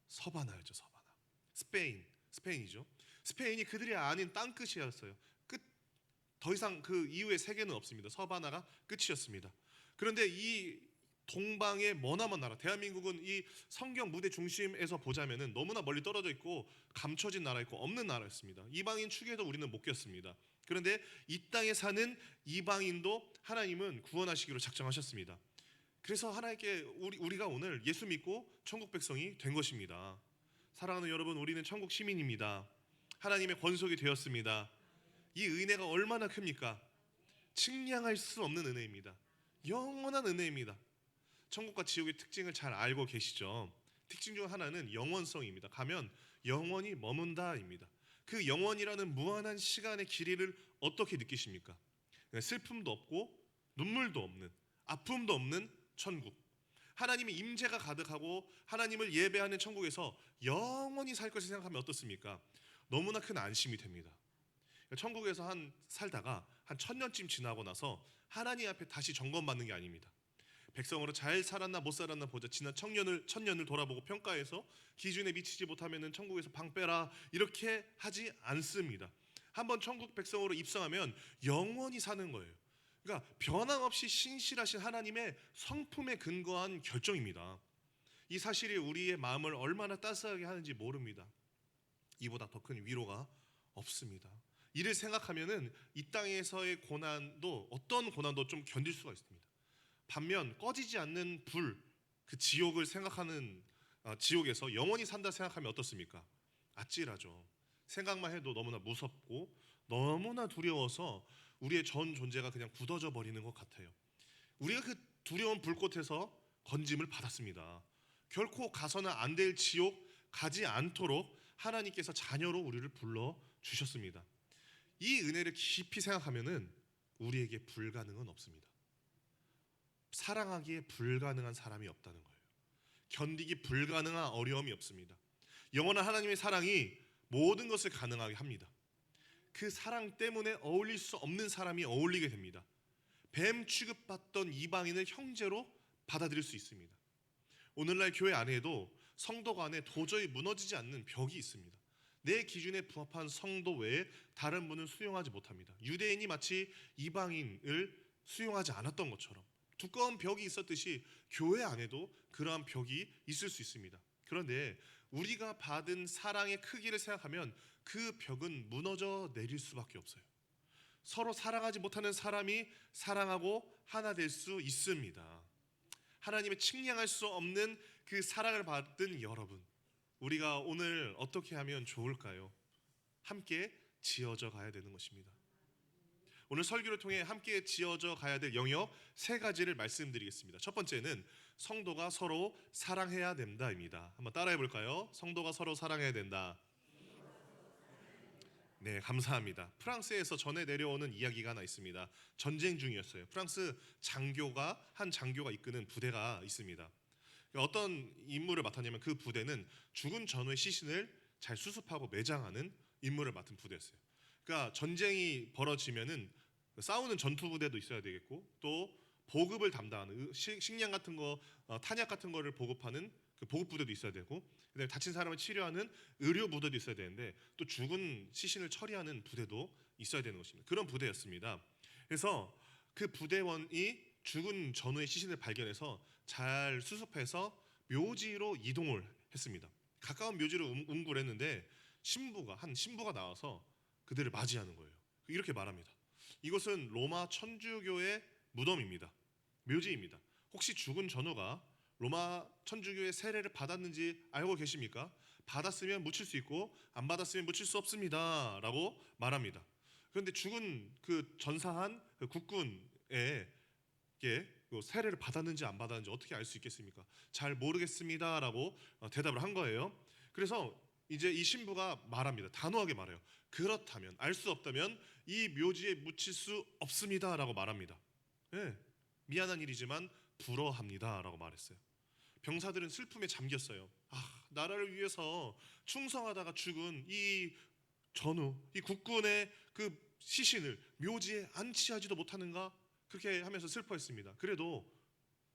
[SPEAKER 2] 서바나였죠. 서바나. 스페인이죠. 스페인이 그들이 아닌 땅끝이었어요. 더 이상 그 이후의 세계는 없습니다. 서바나가 끝이었습니다. 그런데 이 동방의 머나먼 나라, 대한민국은 이 성경 무대 중심에서 보자면은 너무나 멀리 떨어져 있고 감춰진 나라 있고 없는 나라였습니다. 이방인 추계도 우리는 못 꼈습니다. 그런데 이 땅에 사는 이방인도 하나님은 구원하시기로 작정하셨습니다. 그래서 하나님께 우리가 오늘 예수 믿고 천국 백성이 된 것입니다. 사랑하는 여러분, 우리는 천국 시민입니다. 하나님의 권속이 되었습니다. 이 은혜가 얼마나 큽니까? 측량할 수 없는 은혜입니다. 영원한 은혜입니다. 천국과 지옥의 특징을 잘 알고 계시죠? 특징 중 하나는 영원성입니다. 가면 영원히 머문다입니다. 그 영원이라는 무한한 시간의 길이를 어떻게 느끼십니까? 슬픔도 없고 눈물도 없는, 아픔도 없는 천국. 하나님의 임재가 가득하고 하나님을 예배하는 천국에서 영원히 살 것을 생각하면 어떻습니까? 너무나 큰 안심이 됩니다. 천국에서 살다가 한 1000년쯤 지나고 나서 하나님 앞에 다시 점검받는 게 아닙니다. 백성으로 잘 살았나 못 살았나 보자. 지난 1000년을 돌아보고 평가해서 기준에 미치지 못하면은 천국에서 방 빼라, 이렇게 하지 않습니다. 한번 천국 백성으로 입성하면 영원히 사는 거예요. 그러니까 변함없이 신실하신 하나님의 성품에 근거한 결정입니다. 이 사실이 우리의 마음을 얼마나 따스하게 하는지 모릅니다. 이보다 더 큰 위로가 없습니다. 이를 생각하면은 이 땅에서의 고난도, 어떤 고난도 좀 견딜 수가 있습니다. 반면 꺼지지 않는 불, 그 지옥을 생각하는, 지옥에서 영원히 산다 생각하면 어떻습니까? 아찔하죠. 생각만 해도 너무나 무섭고 너무나 두려워서 우리의 전 존재가 그냥 굳어져 버리는 것 같아요. 우리가 그 두려운 불꽃에서 건짐을 받았습니다. 결코 가서는 안 될 지옥 가지 않도록 하나님께서 자녀로 우리를 불러 주셨습니다. 이 은혜를 깊이 생각하면은 우리에게 불가능은 없습니다. 사랑하기에 불가능한 사람이 없다는 거예요. 견디기 불가능한 어려움이 없습니다. 영원한 하나님의 사랑이 모든 것을 가능하게 합니다. 그 사랑 때문에 어울릴 수 없는 사람이 어울리게 됩니다. 뱀 취급받던 이방인을 형제로 받아들일 수 있습니다. 오늘날 교회 안에도 성도 간에 도저히 무너지지 않는 벽이 있습니다. 내 기준에 부합한 성도 외에 다른 분은 수용하지 못합니다. 유대인이 마치 이방인을 수용하지 않았던 것처럼 두꺼운 벽이 있었듯이 교회 안에도 그러한 벽이 있을 수 있습니다. 그런데 우리가 받은 사랑의 크기를 생각하면 그 벽은 무너져 내릴 수밖에 없어요. 서로 사랑하지 못하는 사람이 사랑하고 하나 될 수 있습니다. 하나님의 측량할 수 없는 그 사랑을 받은 여러분, 우리가 오늘 어떻게 하면 좋을까요? 함께 지어져 가야 되는 것입니다. 오늘 설교를 통해 함께 지어져 가야 될 영역 3가지를 말씀드리겠습니다. 첫 번째는 성도가 서로 사랑해야 된다입니다. 한번 따라해 볼까요? 성도가 서로 사랑해야 된다. 네, 감사합니다. 프랑스에서 전해 내려오는 이야기가 하나 있습니다. 전쟁 중이었어요. 프랑스 한 장교가 이끄는 부대가 있습니다. 어떤 임무를 맡았냐면 그 부대는 죽은 전우의 시신을 잘 수습하고 매장하는 임무를 맡은 부대였어요. 그러니까 전쟁이 벌어지면은 싸우는 전투 부대도 있어야 되겠고, 또 보급을 담당하는 식량 같은 거, 탄약 같은 거를 보급하는 그 보급 부대도 있어야 되고, 그다음에 다친 사람을 치료하는 의료 부대도 있어야 되는데, 또 죽은 시신을 처리하는 부대도 있어야 되는 것입니다. 그런 부대였습니다. 그래서 그 부대원이 죽은 전우의 시신을 발견해서 잘 수습해서 묘지로 이동을 했습니다. 가까운 묘지로 운구를 했는데 한 신부가 나와서 그들을 맞이하는 거예요. 이렇게 말합니다. 이것은 로마 천주교의 무덤입니다. 묘지입니다. 혹시 죽은 전우가 로마 천주교의 세례를 받았는지 알고 계십니까? 받았으면 묻힐 수 있고 안 받았으면 묻힐 수 없습니다 라고 말합니다. 그런데 죽은 그 전사한 그 국군에게 세례를 받았는지 안 받았는지 어떻게 알 수 있겠습니까? 잘 모르겠습니다 라고 대답을 한 거예요. 그래서 이제 이 신부가 말합니다. 단호하게 말해요. 그렇다면, 알 수 없다면 이 묘지에 묻힐 수 없습니다 라고 말합니다. 네, 미안한 일이지만 불어합니다 라고 말했어요. 병사들은 슬픔에 잠겼어요. 나라를 위해서 충성하다가 죽은 이 전우, 이 국군의 그 시신을 묘지에 안치하지도 못하는가, 그렇게 하면서 슬퍼했습니다. 그래도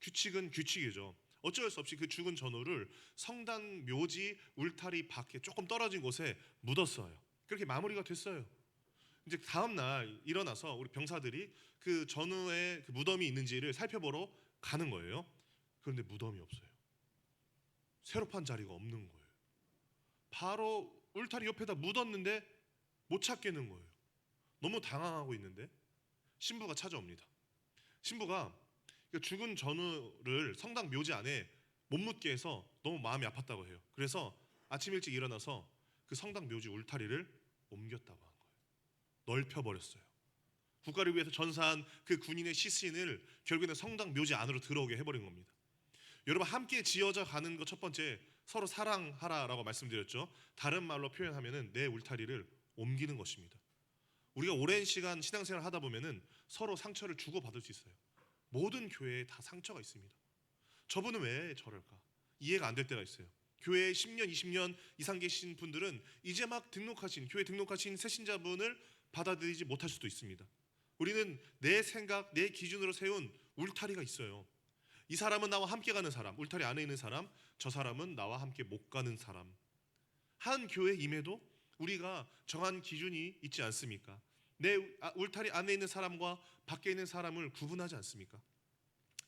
[SPEAKER 2] 규칙은 규칙이죠. 어쩔 수 없이 그 죽은 전우를 성당 묘지 울타리 밖에 조금 떨어진 곳에 묻었어요. 그렇게 마무리가 됐어요. 이제 다음 날 일어나서 우리 병사들이 그 전우의 그 무덤이 있는지를 살펴보러 가는 거예요. 그런데 무덤이 없어요. 새로 판 자리가 없는 거예요. 바로 울타리 옆에다 묻었는데 못 찾겠는 거예요. 너무 당황하고 있는데 신부가 찾아옵니다. 신부가 죽은 전우를 성당 묘지 안에 못 묻게 해서 너무 마음이 아팠다고 해요. 그래서 아침 일찍 일어나서 그 성당 묘지 울타리를 옮겼다고 한 거예요. 넓혀버렸어요. 국가를 위해서 전사한 그 군인의 시신을 결국에는 성당 묘지 안으로 들어오게 해버린 겁니다. 여러분, 함께 지어져 가는 것 첫 번째, 서로 사랑하라라고 말씀드렸죠. 다른 말로 표현하면은 내 울타리를 옮기는 것입니다. 우리가 오랜 시간 신앙생활을 하다 보면은 서로 상처를 주고받을 수 있어요. 모든 교회에 다 상처가 있습니다. 저분은 왜 저럴까? 이해가 안 될 때가 있어요. 교회에 10년, 20년 이상 계신 분들은 이제 막 교회 등록하신 새신자분을 받아들이지 못할 수도 있습니다. 우리는 내 생각, 내 기준으로 세운 울타리가 있어요. 이 사람은 나와 함께 가는 사람, 울타리 안에 있는 사람, 저 사람은 나와 함께 못 가는 사람. 한 교회 임해도 우리가 정한 기준이 있지 않습니까? 내 울타리 안에 있는 사람과 밖에 있는 사람을 구분하지 않습니까?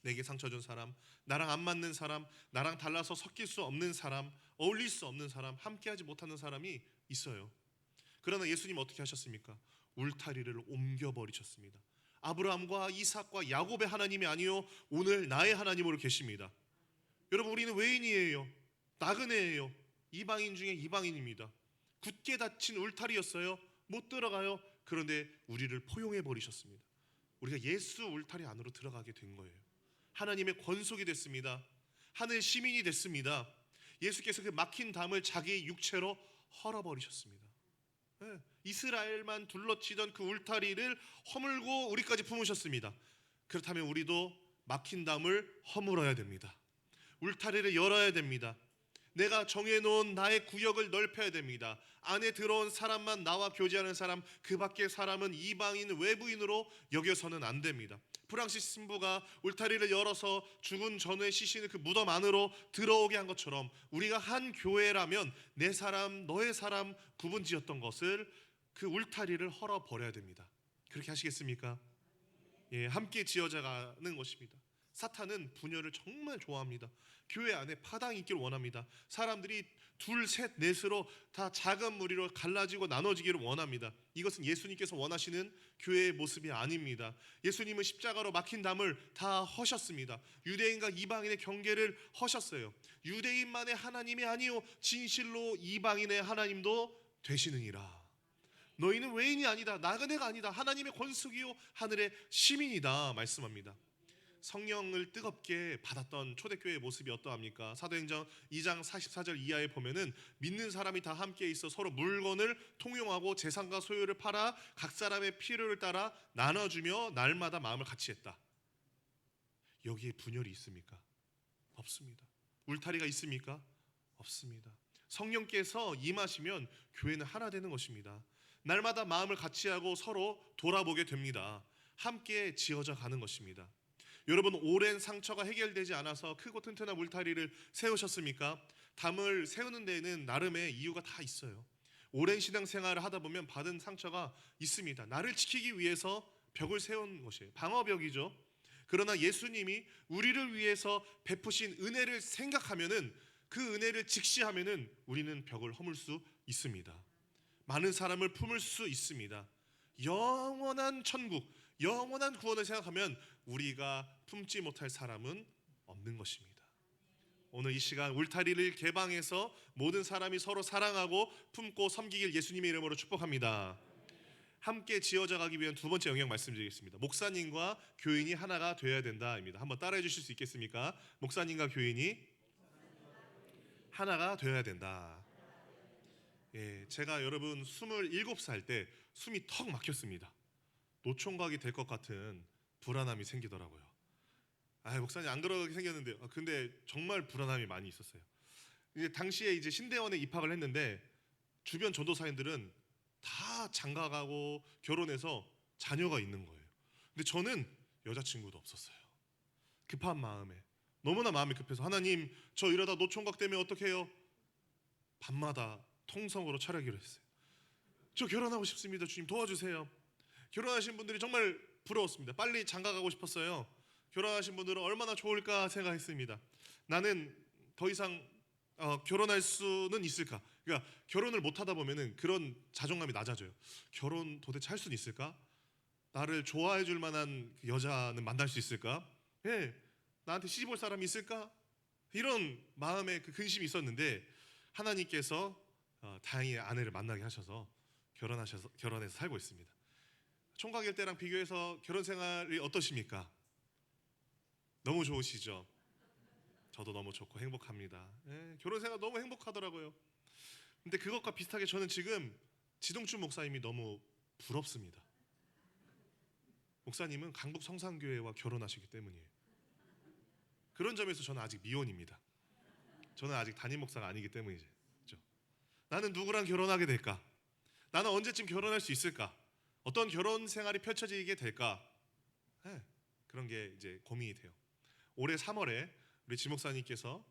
[SPEAKER 2] 내게 상처 준 사람, 나랑 안 맞는 사람, 나랑 달라서 섞일 수 없는 사람, 어울릴 수 없는 사람, 함께하지 못하는 사람이 있어요. 그러나 예수님 어떻게 하셨습니까? 울타리를 옮겨버리셨습니다. 아브라함과 이삭과 야곱의 하나님이 아니요 오늘 나의 하나님으로 계십니다. 여러분, 우리는 외인이에요. 나그네예요. 이방인 중에 이방인입니다. 굳게 닫힌 울타리였어요. 못 들어가요. 그런데 우리를 포용해 버리셨습니다. 우리가 예수 울타리 안으로 들어가게 된 거예요. 하나님의 권속이 됐습니다. 하늘 시민이 됐습니다. 예수께서 그 막힌 담을 자기 육체로 헐어버리셨습니다. 이스라엘만 둘러치던 그 울타리를 허물고 우리까지 품으셨습니다. 그렇다면 우리도 막힌 담을 허물어야 됩니다. 울타리를 열어야 됩니다. 내가 정해놓은 나의 구역을 넓혀야 됩니다. 안에 들어온 사람만 나와 교제하는 사람, 그 밖의 사람은 이방인, 외부인으로 여겨서는 안 됩니다. 프랑시스 신부가 울타리를 열어서 죽은 전우의 시신을 그 무덤 안으로 들어오게 한 것처럼 우리가 한 교회라면 내 사람, 너의 사람 구분지었던 것을 그 울타리를 헐어버려야 됩니다. 그렇게 하시겠습니까? 예, 함께 지어져가는 것입니다. 사탄은 분열을 정말 좋아합니다. 교회 안에 파당이 있기를 원합니다. 사람들이 둘, 셋, 넷으로 다 작은 무리로 갈라지고 나눠지기를 원합니다. 이것은 예수님께서 원하시는 교회의 모습이 아닙니다. 예수님은 십자가로 막힌 담을 다 허셨습니다. 유대인과 이방인의 경계를 허셨어요. 유대인만의 하나님이 아니요 진실로 이방인의 하나님도 되시느니라. 너희는 외인이 아니다, 나그네가 아니다, 하나님의 권속이요 하늘의 시민이다 말씀합니다. 성령을 뜨겁게 받았던 초대교회의 모습이 어떠합니까? 사도행전 2장 44절 이하에 보면은 믿는 사람이 다 함께 있어 서로 물건을 통용하고 재산과 소유를 팔아 각 사람의 필요를 따라 나눠주며 날마다 마음을 같이 했다. 여기에 분열이 있습니까? 없습니다. 울타리가 있습니까? 없습니다. 성령께서 임하시면 교회는 하나 되는 것입니다. 날마다 마음을 같이 하고 서로 돌아보게 됩니다. 함께 지어져 가는 것입니다. 여러분, 오랜 상처가 해결되지 않아서 크고 튼튼한 울타리를 세우셨습니까? 담을 세우는 데에는 나름의 이유가 다 있어요. 오랜 신앙생활을 하다 보면 받은 상처가 있습니다. 나를 지키기 위해서 벽을 세운 것이에요. 방어벽이죠. 그러나 예수님이 우리를 위해서 베푸신 은혜를 생각하면은, 그 은혜를 직시하면은 우리는 벽을 허물 수 있습니다. 많은 사람을 품을 수 있습니다. 영원한 천국, 영원한 구원을 생각하면 우리가 품지 못할 사람은 없는 것입니다. 오늘 이 시간 울타리를 개방해서 모든 사람이 서로 사랑하고 품고 섬기길 예수님의 이름으로 축복합니다. 함께 지어져 가기 위한 두 번째 영역 말씀드리겠습니다. 목사님과 교인이 하나가 되어야 된다입니다. 한번 따라해 주실 수 있겠습니까? 목사님과 교인이 하나가 되어야 된다. 예, 제가 여러분 27살 때 숨이 턱 막혔습니다. 노총각이 될 것 같은 불안함이 생기더라고요. 목사님 안 그러게 생겼는데, 근데 정말 불안함이 많이 있었어요. 이제 당시에 이제 신대원에 입학을 했는데 주변 전도사님들은 다 장가가고 결혼해서 자녀가 있는 거예요. 근데 저는 여자친구도 없었어요. 급한 마음에, 너무나 마음이 급해서 하나님, 저 이러다 노총각 되면 어떡해요? 밤마다 통성으로 차려기로 했어요. 저 결혼하고 싶습니다. 주님 도와주세요. 결혼하신 분들이 정말 부러웠습니다. 빨리 장가가고 싶었어요. 결혼하신 분들은 얼마나 좋을까 생각했습니다. 나는 더 이상 결혼할 수는 있을까? 그러니까 결혼을 못 하다 보면은 그런 자존감이 낮아져요. 결혼 도대체 할 수는 있을까? 나를 좋아해 줄 만한 그 여자는 만날 수 있을까? 예, 나한테 시집 올 사람이 있을까? 이런 마음에 그 근심이 있었는데 하나님께서 다행히 아내를 만나게 하셔서 결혼해서 살고 있습니다. 총각일 때랑 비교해서 결혼 생활이 어떠십니까? 너무 좋으시죠? 저도 너무 좋고 행복합니다. 예, 결혼 생활 너무 행복하더라고요. 근데 그것과 비슷하게 저는 지금 지동춘 목사님이 너무 부럽습니다. 목사님은 강북 성산교회와 결혼하시기 때문이에요. 그런 점에서 저는 아직 미혼입니다. 저는 아직 담임 목사가 아니기 때문이죠. 나는 누구랑 결혼하게 될까? 나는 언제쯤 결혼할 수 있을까? 어떤 결혼 생활이 펼쳐지게 될까? 네, 그런 게 이제 고민이 돼요. 올해 3월에 우리 지 목사님께서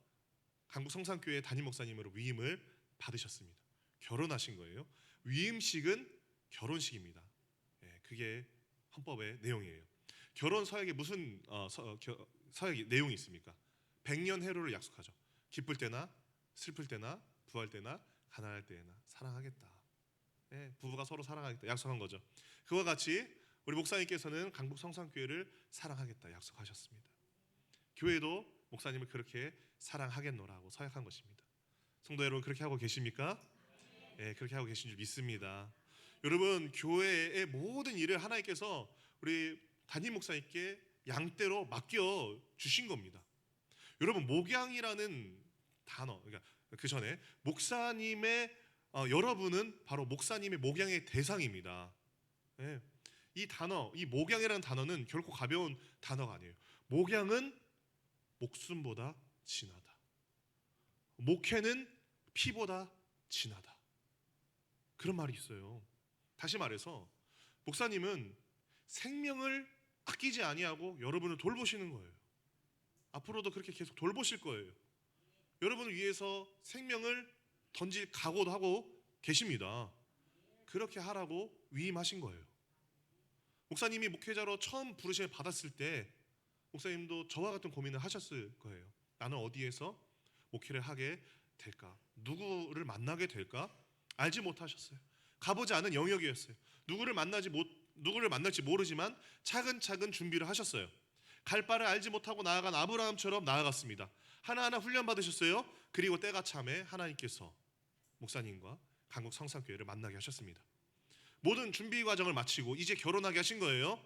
[SPEAKER 2] 강북 성산교회 담임 목사님으로 위임을 받으셨습니다. 결혼하신 거예요. 위임식은 결혼식입니다. 네, 그게 헌법의 내용이에요. 결혼 서약에 무슨 서약이 내용이 있습니까? 100년 해로를 약속하죠. 기쁠 때나 슬플 때나 부할 때나 가난할 때나 사랑하겠다. 네, 부부가 서로 사랑하겠다 약속한 거죠. 그와 같이 우리 목사님께서는 강북 성산교회를 사랑하겠다 약속하셨습니다. 교회도 목사님을 그렇게 사랑하겠노라고 서약한 것입니다. 성도 여러분 그렇게 하고 계십니까? 네, 그렇게 하고 계신 줄 믿습니다. 여러분 교회의 모든 일을 하나님께서 우리 담임 목사님께 양떼로 맡겨 주신 겁니다. 여러분 목양이라는 단어, 그러니까 그 전에 목사님의 여러분은 바로 목사님의 목양의 대상입니다. 네. 이 단어, 이 목양이라는 단어는 결코 가벼운 단어가 아니에요. 목양은 목숨보다 진하다. 목회는 피보다 진하다. 그런 말이 있어요. 다시 말해서 목사님은 생명을 아끼지 아니하고 여러분을 돌보시는 거예요. 앞으로도 그렇게 계속 돌보실 거예요. 여러분을 위해서 생명을 던질 각오도 하고 계십니다. 그렇게 하라고 위임하신 거예요. 목사님이 목회자로 처음 부르심을 받았을 때 목사님도 저와 같은 고민을 하셨을 거예요. 나는 어디에서 목회를 하게 될까? 누구를 만나게 될까? 알지 못하셨어요. 가보지 않은 영역이었어요. 누구를 만날지 모르지만 차근차근 준비를 하셨어요. 갈 바를 알지 못하고 나아간 아브라함처럼 나아갔습니다. 하나하나 훈련 받으셨어요. 그리고 때가 참에 하나님께서 목사님과 강북 성산교회를 만나게 하셨습니다. 모든 준비 과정을 마치고 이제 결혼하게 하신 거예요.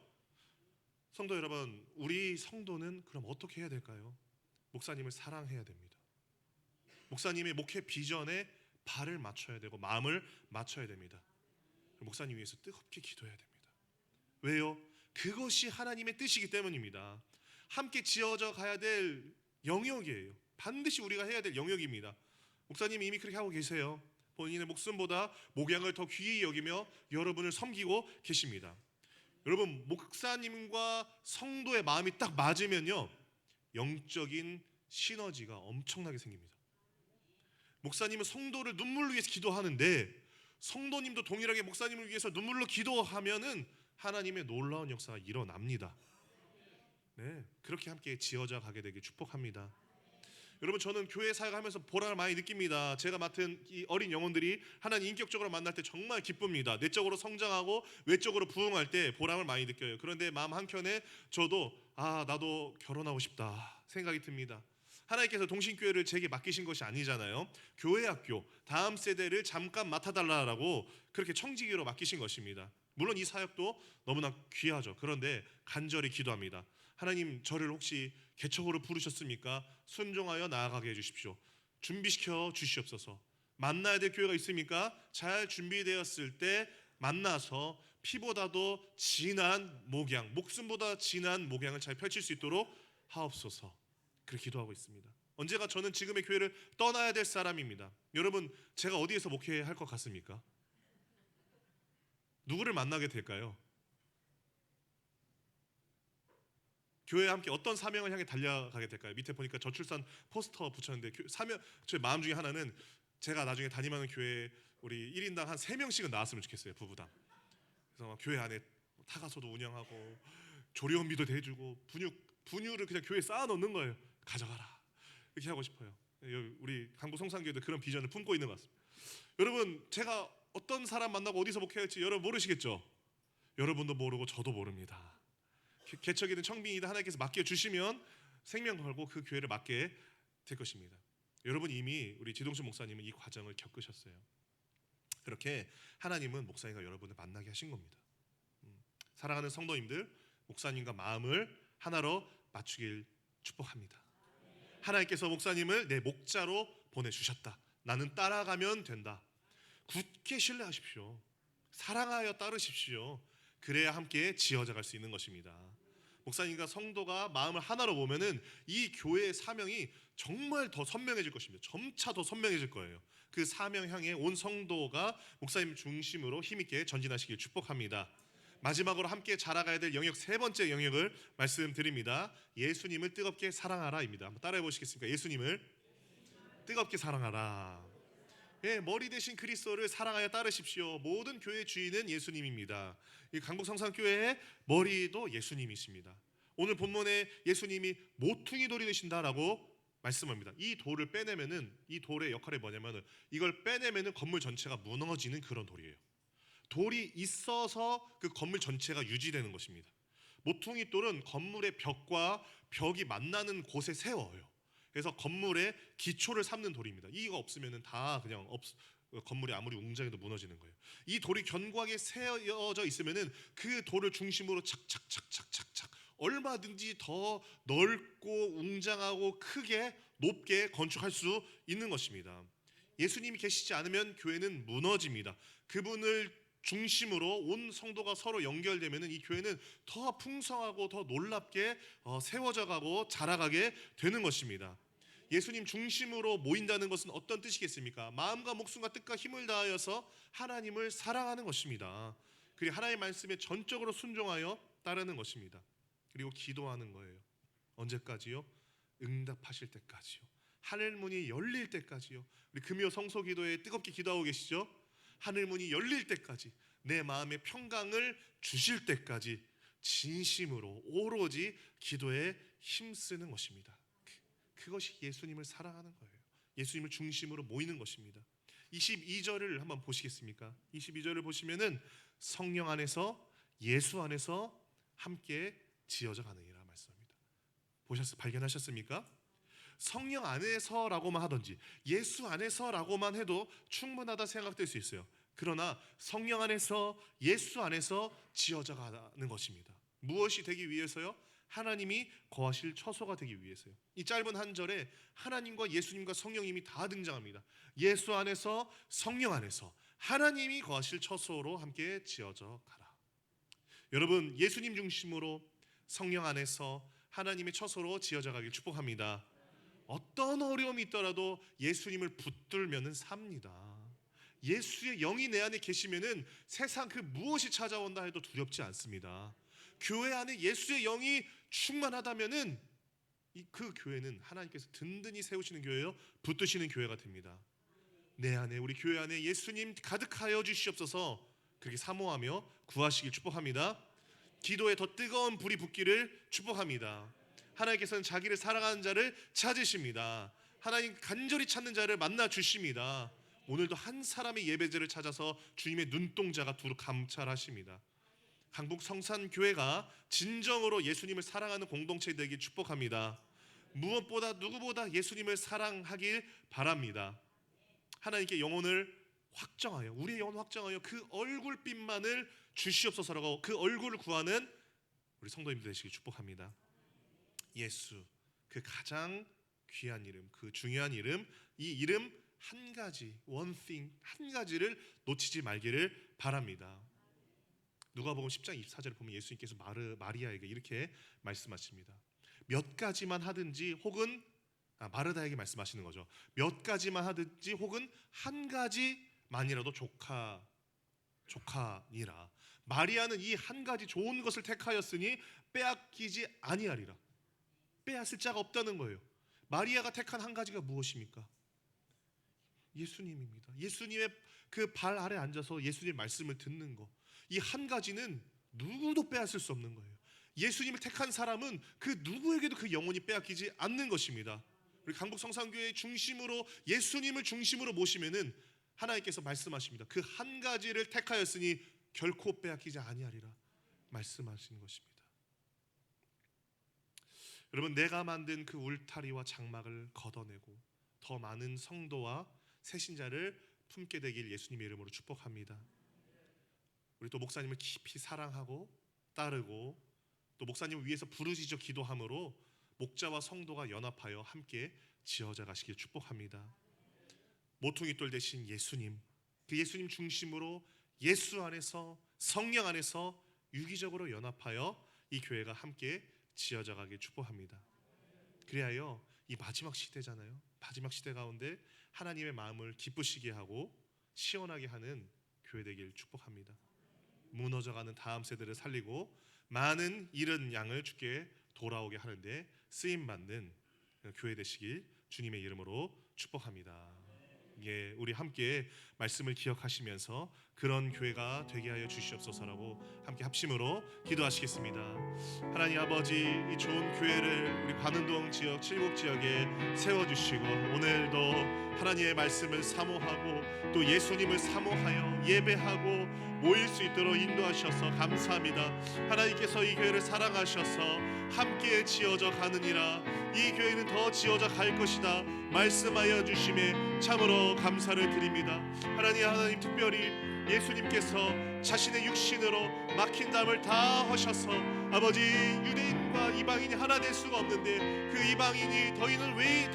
[SPEAKER 2] 성도 여러분, 우리 성도는 그럼 어떻게 해야 될까요? 목사님을 사랑해야 됩니다. 목사님의 목회 비전에 발을 맞춰야 되고 마음을 맞춰야 됩니다. 목사님 위해서 뜨겁게 기도해야 됩니다. 왜요? 그것이 하나님의 뜻이기 때문입니다. 함께 지어져 가야 될 영역이에요. 반드시 우리가 해야 될 영역입니다. 목사님이 이미 그렇게 하고 계세요. 본인의 목숨보다 목양을 더 귀히 여기며 여러분을 섬기고 계십니다. 여러분, 목사님과 성도의 마음이 딱 맞으면요, 영적인 시너지가 엄청나게 생깁니다. 목사님은 성도를 눈물로 위해서 기도하는데 성도님도 동일하게 목사님을 위해서 눈물로 기도하면은 하나님의 놀라운 역사가 일어납니다. 네, 그렇게 함께 지어져 가게 되길 축복합니다. 여러분, 저는 교회 사역하면서 보람을 많이 느낍니다. 제가 맡은 이 어린 영혼들이 하나님 인격적으로 만날 때 정말 기쁩니다. 내적으로 성장하고 외적으로 부흥할 때 보람을 많이 느껴요. 그런데 마음 한켠에 저도 나도 결혼하고 싶다 생각이 듭니다. 하나님께서 동신교회를 제게 맡기신 것이 아니잖아요. 교회 학교 다음 세대를 잠깐 맡아달라고 그렇게 청지기로 맡기신 것입니다. 물론 이 사역도 너무나 귀하죠. 그런데 간절히 기도합니다. 하나님, 저를 혹시 개척으로 부르셨습니까? 순종하여 나아가게 해주십시오. 준비시켜 주시옵소서. 만나야 될 교회가 있습니까? 잘 준비되었을 때 만나서 피보다도 진한 목양, 목숨보다 진한 목양을 잘 펼칠 수 있도록 하옵소서. 그렇게 기도하고 있습니다. 언제가 저는 지금의 교회를 떠나야 될 사람입니다. 여러분, 제가 어디에서 목회할 것 같습니까? 누구를 만나게 될까요? 교회와 함께 어떤 사명을 향해 달려가게 될까요? 밑에 보니까 저출산 포스터 붙였는데 사명, 제 마음 중에 하나는 제가 나중에 담임하는 교회 우리 1인당 한 3명씩은 나왔으면 좋겠어요. 부부당. 그래서 교회 안에 타가서도 운영하고 조리원비도 대주고 분육 분유를 그냥 교회에 쌓아 놓는 거예요. 가져가라. 이렇게 하고 싶어요. 우리 강북 성산교회도 그런 비전을 품고 있는 것 같습니다. 여러분, 제가 어떤 사람 만나고 어디서 목회할지 여러분 모르시겠죠? 여러분도 모르고 저도 모릅니다. 개척이든 청빙이든 하나님께서 맡겨주시면 생명 걸고 그 교회를 맡게 될 것입니다. 여러분 이미 우리 지동수 목사님은 이 과정을 겪으셨어요. 그렇게 하나님은 목사님과 여러분을 만나게 하신 겁니다. 사랑하는 성도님들, 목사님과 마음을 하나로 맞추길 축복합니다. 하나님께서 목사님을 내 목자로 보내주셨다. 나는 따라가면 된다. 굳게 신뢰하십시오. 사랑하여 따르십시오. 그래야 함께 지어져 갈 수 있는 것입니다. 목사님과 성도가 마음을 하나로 보면은 이 교회의 사명이 정말 더 선명해질 것입니다. 점차 더 선명해질 거예요. 그 사명 향해 온 성도가 목사님 중심으로 힘있게 전진하시길 축복합니다. 마지막으로 함께 자라가야 될 영역, 세 번째 영역을 말씀드립니다. 예수님을 뜨겁게 사랑하라입니다. 한번 따라해 보시겠습니까? 예수님을 뜨겁게 사랑하라. 예, 머리 대신 그리스도를 사랑하여 따르십시오. 모든 교회의 주인은 예수님입니다. 이 강북 성산교회의 머리도 예수님이십니다. 오늘 본문에 예수님이 모퉁이 돌이 되신다라고 말씀합니다. 이 돌을 빼내면은, 이 돌의 역할이 뭐냐면은, 이걸 빼내면은 건물 전체가 무너지는 그런 돌이에요. 돌이 있어서 그 건물 전체가 유지되는 것입니다. 모퉁이 돌은 건물의 벽과 벽이 만나는 곳에 세워요. 그래서 건물의 기초를 삼는 돌입니다. 이거 없으면은 다 그냥 건물이 아무리 웅장해도 무너지는 거예요. 이 돌이 견고하게 세워져 있으면은 그 돌을 중심으로 착착착착착착 얼마든지 더 넓고 웅장하고 크게 높게 건축할 수 있는 것입니다. 예수님이 계시지 않으면 교회는 무너집니다. 그분을 중심으로 온 성도가 서로 연결되면은 이 교회는 더 풍성하고 더 놀랍게 세워져 가고 자라가게 되는 것입니다. 예수님 중심으로 모인다는 것은 어떤 뜻이겠습니까? 마음과 목숨과 뜻과 힘을 다하여서 하나님을 사랑하는 것입니다. 그리고 하나님의 말씀에 전적으로 순종하여 따르는 것입니다. 그리고 기도하는 거예요. 언제까지요? 응답하실 때까지요. 하늘 문이 열릴 때까지요. 우리 금요 성소 기도에 뜨겁게 기도하고 계시죠? 하늘 문이 열릴 때까지, 내 마음의 평강을 주실 때까지 진심으로 오로지 기도에 힘쓰는 것입니다. 그것이 예수님을 사랑하는 거예요. 예수님을 중심으로 모이는 것입니다. 22절을 한번 보시겠습니까? 22절을 보시면은 성령 안에서, 예수 안에서 함께 지어져 가느니라 말씀합니다. 발견하셨습니까? 성령 안에서라고만 하든지 예수 안에서라고만 해도 충분하다 생각될 수 있어요. 그러나 성령 안에서, 예수 안에서 지어져 가는 것입니다. 무엇이 되기 위해서요? 하나님이 거하실 처소가 되기 위해서요. 이 짧은 한 절에 하나님과 예수님과 성령님이 다 등장합니다. 예수 안에서, 성령 안에서 하나님이 거하실 처소로 함께 지어져 가라. 여러분, 예수님 중심으로 성령 안에서 하나님의 처소로 지어져 가길 축복합니다. 어떤 어려움이 있더라도 예수님을 붙들면은 삽니다. 예수의 영이 내 안에 계시면은 세상 그 무엇이 찾아온다 해도 두렵지 않습니다. 교회 안에 예수의 영이 충만하다면은 그 교회는 하나님께서 든든히 세우시는 교회요, 붙드시는 교회가 됩니다. 내 안에, 우리 교회 안에 예수님 가득하여 주시옵소서. 그렇게 사모하며 구하시길 축복합니다. 기도에 더 뜨거운 불이 붙기를 축복합니다. 하나님께서는 자기를 사랑하는 자를 찾으십니다. 하나님 간절히 찾는 자를 만나 주십니다. 오늘도 한 사람의 예배자를 찾아서 주님의 눈동자가 두루 감찰하십니다. 강북 성산교회가 진정으로 예수님을 사랑하는 공동체 되길 축복합니다. 무엇보다 누구보다 예수님을 사랑하길 바랍니다. 하나님께 영혼을 확정하여, 우리의 영혼 확정하여 그 얼굴빛만을 주시옵소서라고 그 얼굴을 구하는 우리 성도님들 되시길 축복합니다. 예수, 그 가장 귀한 이름, 그 중요한 이름, 이 이름 한 가지, one thing, 한 가지를 놓치지 말기를 바랍니다. 누가복음 10장 24절을 보면 예수님께서 마리아에게 이렇게 말씀하십니다. 몇 가지만 하든지 혹은 마르다에게 말씀하시는 거죠. 몇 가지만 하든지 혹은 한 가지만이라도 조카니라. 마리아는 이 한 가지 좋은 것을 택하였으니 빼앗기지 아니하리라. 빼앗을 자가 없다는 거예요. 마리아가 택한 한 가지가 무엇입니까? 예수님입니다. 예수님의 그 발 아래 앉아서 예수님의 말씀을 듣는 거. 이 한 가지는 누구도 빼앗을 수 없는 거예요. 예수님을 택한 사람은 그 누구에게도 그 영혼이 빼앗기지 않는 것입니다. 우리 강북 성산교회 중심으로 예수님을 중심으로 모시면은 하나님께서 말씀하십니다. 그 한 가지를 택하였으니 결코 빼앗기지 아니하리라 말씀하시는 것입니다. 여러분, 내가 만든 그 울타리와 장막을 걷어내고 더 많은 성도와 새신자를 품게 되길 예수님의 이름으로 축복합니다. 우리 또 목사님을 깊이 사랑하고 따르고 또 목사님을 위해서 부르짖어 기도함으로 목자와 성도가 연합하여 함께 지어져 가시길 축복합니다. 모퉁이돌 대신 예수님, 그 예수님 중심으로 예수 안에서 성령 안에서 유기적으로 연합하여 이 교회가 함께 지어져 가길 축복합니다. 그리하여 이 마지막 시대잖아요. 마지막 시대 가운데 하나님의 마음을 기쁘시게 하고 시원하게 하는 교회 되길 축복합니다. 무너져가는 다음 세대를 살리고 많은 잃은 양을 주께 돌아오게 하는데 쓰임받는 교회 되시길 주님의 이름으로 축복합니다. 예, 우리 함께 말씀을 기억하시면서 그런 교회가 되게 하여 주시옵소서라고 함께 합심으로 기도하시겠습니다. 하나님 아버지, 이 좋은 교회를 우리 관운동 지역, 칠곡 지역에 세워주시고 오늘도 하나님의 말씀을 사모하고 또 예수님을 사모하여 예배하고 모일 수 있도록 인도하셔서 감사합니다. 하나님께서 이 교회를 사랑하셔서 함께 지어져 가느니라. 이 교회는 더 지어져 갈 것이다 말씀하여 주심에 참으로 감사를 드립니다. 하나님 특별히 예수님께서 자신의 육신으로 막힌 담을 다 하셔서 아버지, 유대인과 이방인이 하나 될 수가 없는데 그 이방인이 더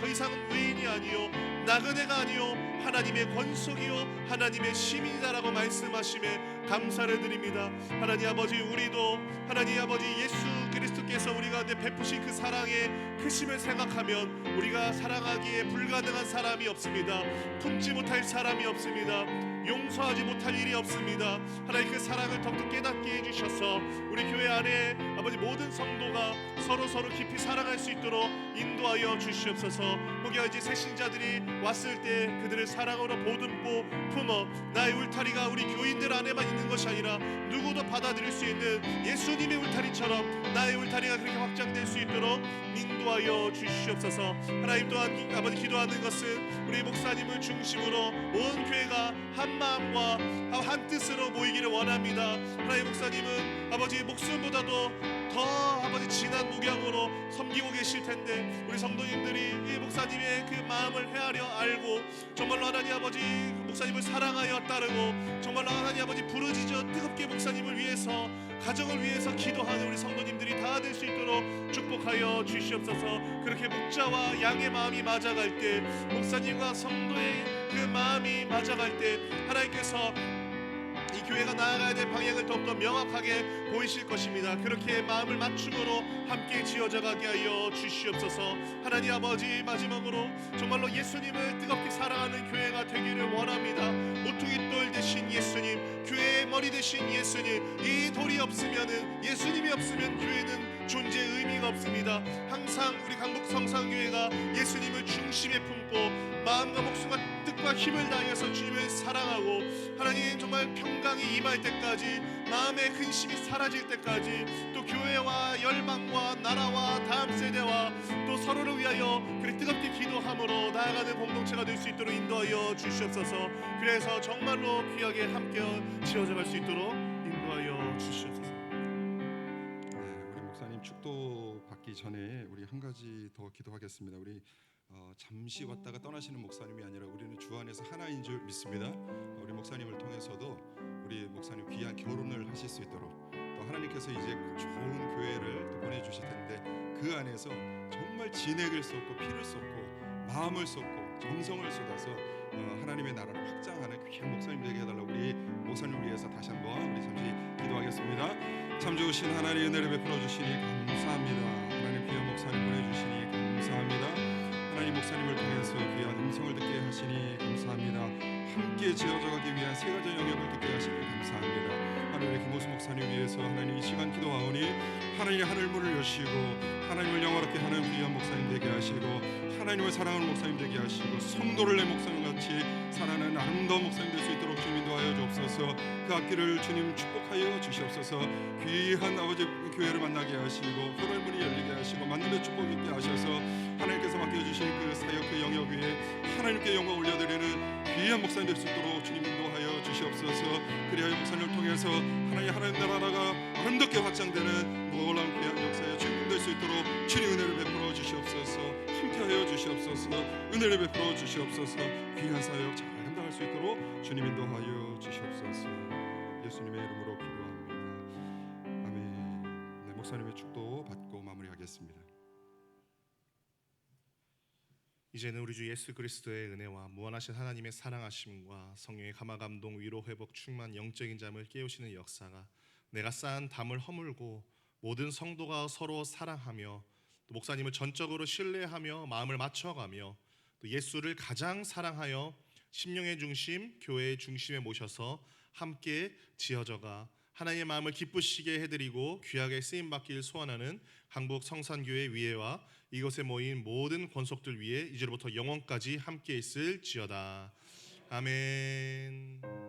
[SPEAKER 2] 이상은 외인이 아니요 나그네가 아니요 하나님의 권속이요 하나님의 시민이다라고 말씀하심에 감사를 드립니다. 하나님 아버지, 우리도 하나님 아버지 예수 그리스도께서 우리 가운데 베푸신 그 사랑의 크심을 생각하면 우리가 사랑하기에 불가능한 사람이 없습니다. 품지 못할 사람이 없습니다. 용서하지 못할 일이 없습니다. 하나님 그 사랑을 더욱 깨닫게 해주셔서 우리 교회 안에 아버지 모든 성도가 서로 깊이 사랑할 수 있도록 인도하여 주시옵소서. 혹여 이제 새신자들이 왔을 때 그들을 사랑으로 보듬고 품어 나의 울타리가 우리 교인들 안에만 있는 것이 아니라 누구도 받아들일 수 있는 예수님의 울타리처럼 나의 울타리가 그렇게 확장될 수 있도록 인도하여 주시옵소서. 하나님 또한 아버지 기도하는 것은 우리 목사님을 중심으로 온 교회가 한 마음과 한 뜻으로 모이기를 원합니다. 하나님 목사님은 아버지 목숨보다도 더 아버지 진한 무경으로 섬기고 계실 텐데 우리 성도님들이 이 목사님의 그 마음을 헤아려 알고 정말로 하나님 아버지 목사님을 사랑하여 따르고 정말로 하나님 아버지 부르짖어 뜨겁게 목사님을 위해서 가정을 위해서 기도하는 우리 성도님들이 다 될 수 있도록 축복하여 주시옵소서. 그렇게 목자와 양의 마음이 맞아갈 때 목사님과 성도의 그 마음이 맞아갈 때 하나님께서 이 교회가 나아가야 될 방향을 더욱더 명확하게 보이실 것입니다. 그렇게 마음을 맞춤으로 함께 지어져 가게 하여 주시옵소서. 하나님 아버지, 마지막으로 정말로 예수님을 뜨겁게 사랑하는 교회가 되기를 원합니다. 모퉁이돌 되신 예수님, 교회의 머리 되신 예수님, 이 돌이 없으면은 예수님이 없으면 교회는 존재의 의미가 없습니다. 항상 우리 강북 성산교회가 예수님을 중심에 품고 마음과 목숨과 뜻과 힘을 다해서 주님을 사랑하고 하나님 정말 평강이 임할 때까지 마음의 근심이 사라질 때까지 또 교회와 열방과 나라와 다음 세대와 또 서로를 위하여 그리 뜨겁게 기도함으로 나아가는 공동체가 될 수 있도록 인도하여 주시옵소서. 그래서 정말로 귀하게 함께 지어져 갈 수 있도록 인도하여 주시옵소서.
[SPEAKER 1] 우리 목사님 축도 받기 전에 우리 한 가지 더 기도하겠습니다. 우리 잠시 왔다가 떠나시는 목사님이 아니라 우리는 주 안에서 하나인 줄 믿습니다. 우리 목사님을 통해서도 우리 목사님 귀한 결혼을 하실 수 있도록 또 하나님께서 이제 좋은 교회를 또 보내주실 텐데 그 안에서 정말 진액을 쏟고 피를 쏟고 마음을 쏟고 정성을 쏟아서 하나님의 나라를 확장하는 귀한 목사님 되게 해달라고 우리 목사님을 위해서 다시 한번 우리 잠시 기도하겠습니다. 참 좋으신 하나님 은혜를 베풀어 주시니 감사합니다. 하나님 귀한 목사님 보내주시니 감사합니다. 하나님 목사님을 통해서 귀한 음성을 듣게 하시니 감사합니다. 함께 지어져 가기 위한 세 가지 영역을 듣게 하시니 감사합니다. 하나님의 김모습 목사님 위해서 하나님 이 시간 기도하오니 하나님의 하늘 문을 여시고 하나님을 영화롭게 하는 귀한 목사님 되게 하시고 하나님을 사랑하는 목사님 되게 하시고 성도를 내 목사님 같이 사랑하는 아름다운 목사님 될 수 있도록 주님 인도하여 주옵소서. 그 앞길을 주님 축복하여 주시옵소서. 귀한 아버지 교회를 만나게 하시고 하늘 문이 열리게 하시고 만남의 축복 있게 하셔서 하나님께서 맡겨주신 그 사역 그 영역 위에 하나님께 영광 올려드리는 귀한 목사님 될 수 있도록 주님 인도하여 주시옵소서. 그리하여 목사님을 통해서 하나님 나라가 아름답게 확장되는 놀라운 귀한 역사의 주인공 될 수 있도록 주님 은혜를 베풀어 주시옵소서. 함께하여 주시옵소서. 은혜를 베풀어 주시옵소서. 귀한 사역 잘 감당할 수 있도록 주님 인도하여 주시옵소서. 예수님의 이름으로 기도합니다. 아멘. 네, 목사님의 축도 받고 마무리하겠습니다.
[SPEAKER 2] 이제는 우리 주 예수 그리스도의 은혜와 무한하신 하나님의 사랑하심과 성령의 감화 감동 위로 회복 충만 영적인 잠을 깨우시는 역사가 내가 쌓은 담을 허물고 모든 성도가 서로 사랑하며 또 목사님을 전적으로 신뢰하며 마음을 맞춰가며 또 예수를 가장 사랑하여 심령의 중심, 교회의 중심에 모셔서 함께 지어져가 하나님의 마음을 기쁘시게 해드리고 귀하게 쓰임받길 소원하는 한국 성산교회 위에와 이곳에 모인 모든 권속들 위에 이제로부터 영원까지 함께 있을지어다. 아멘.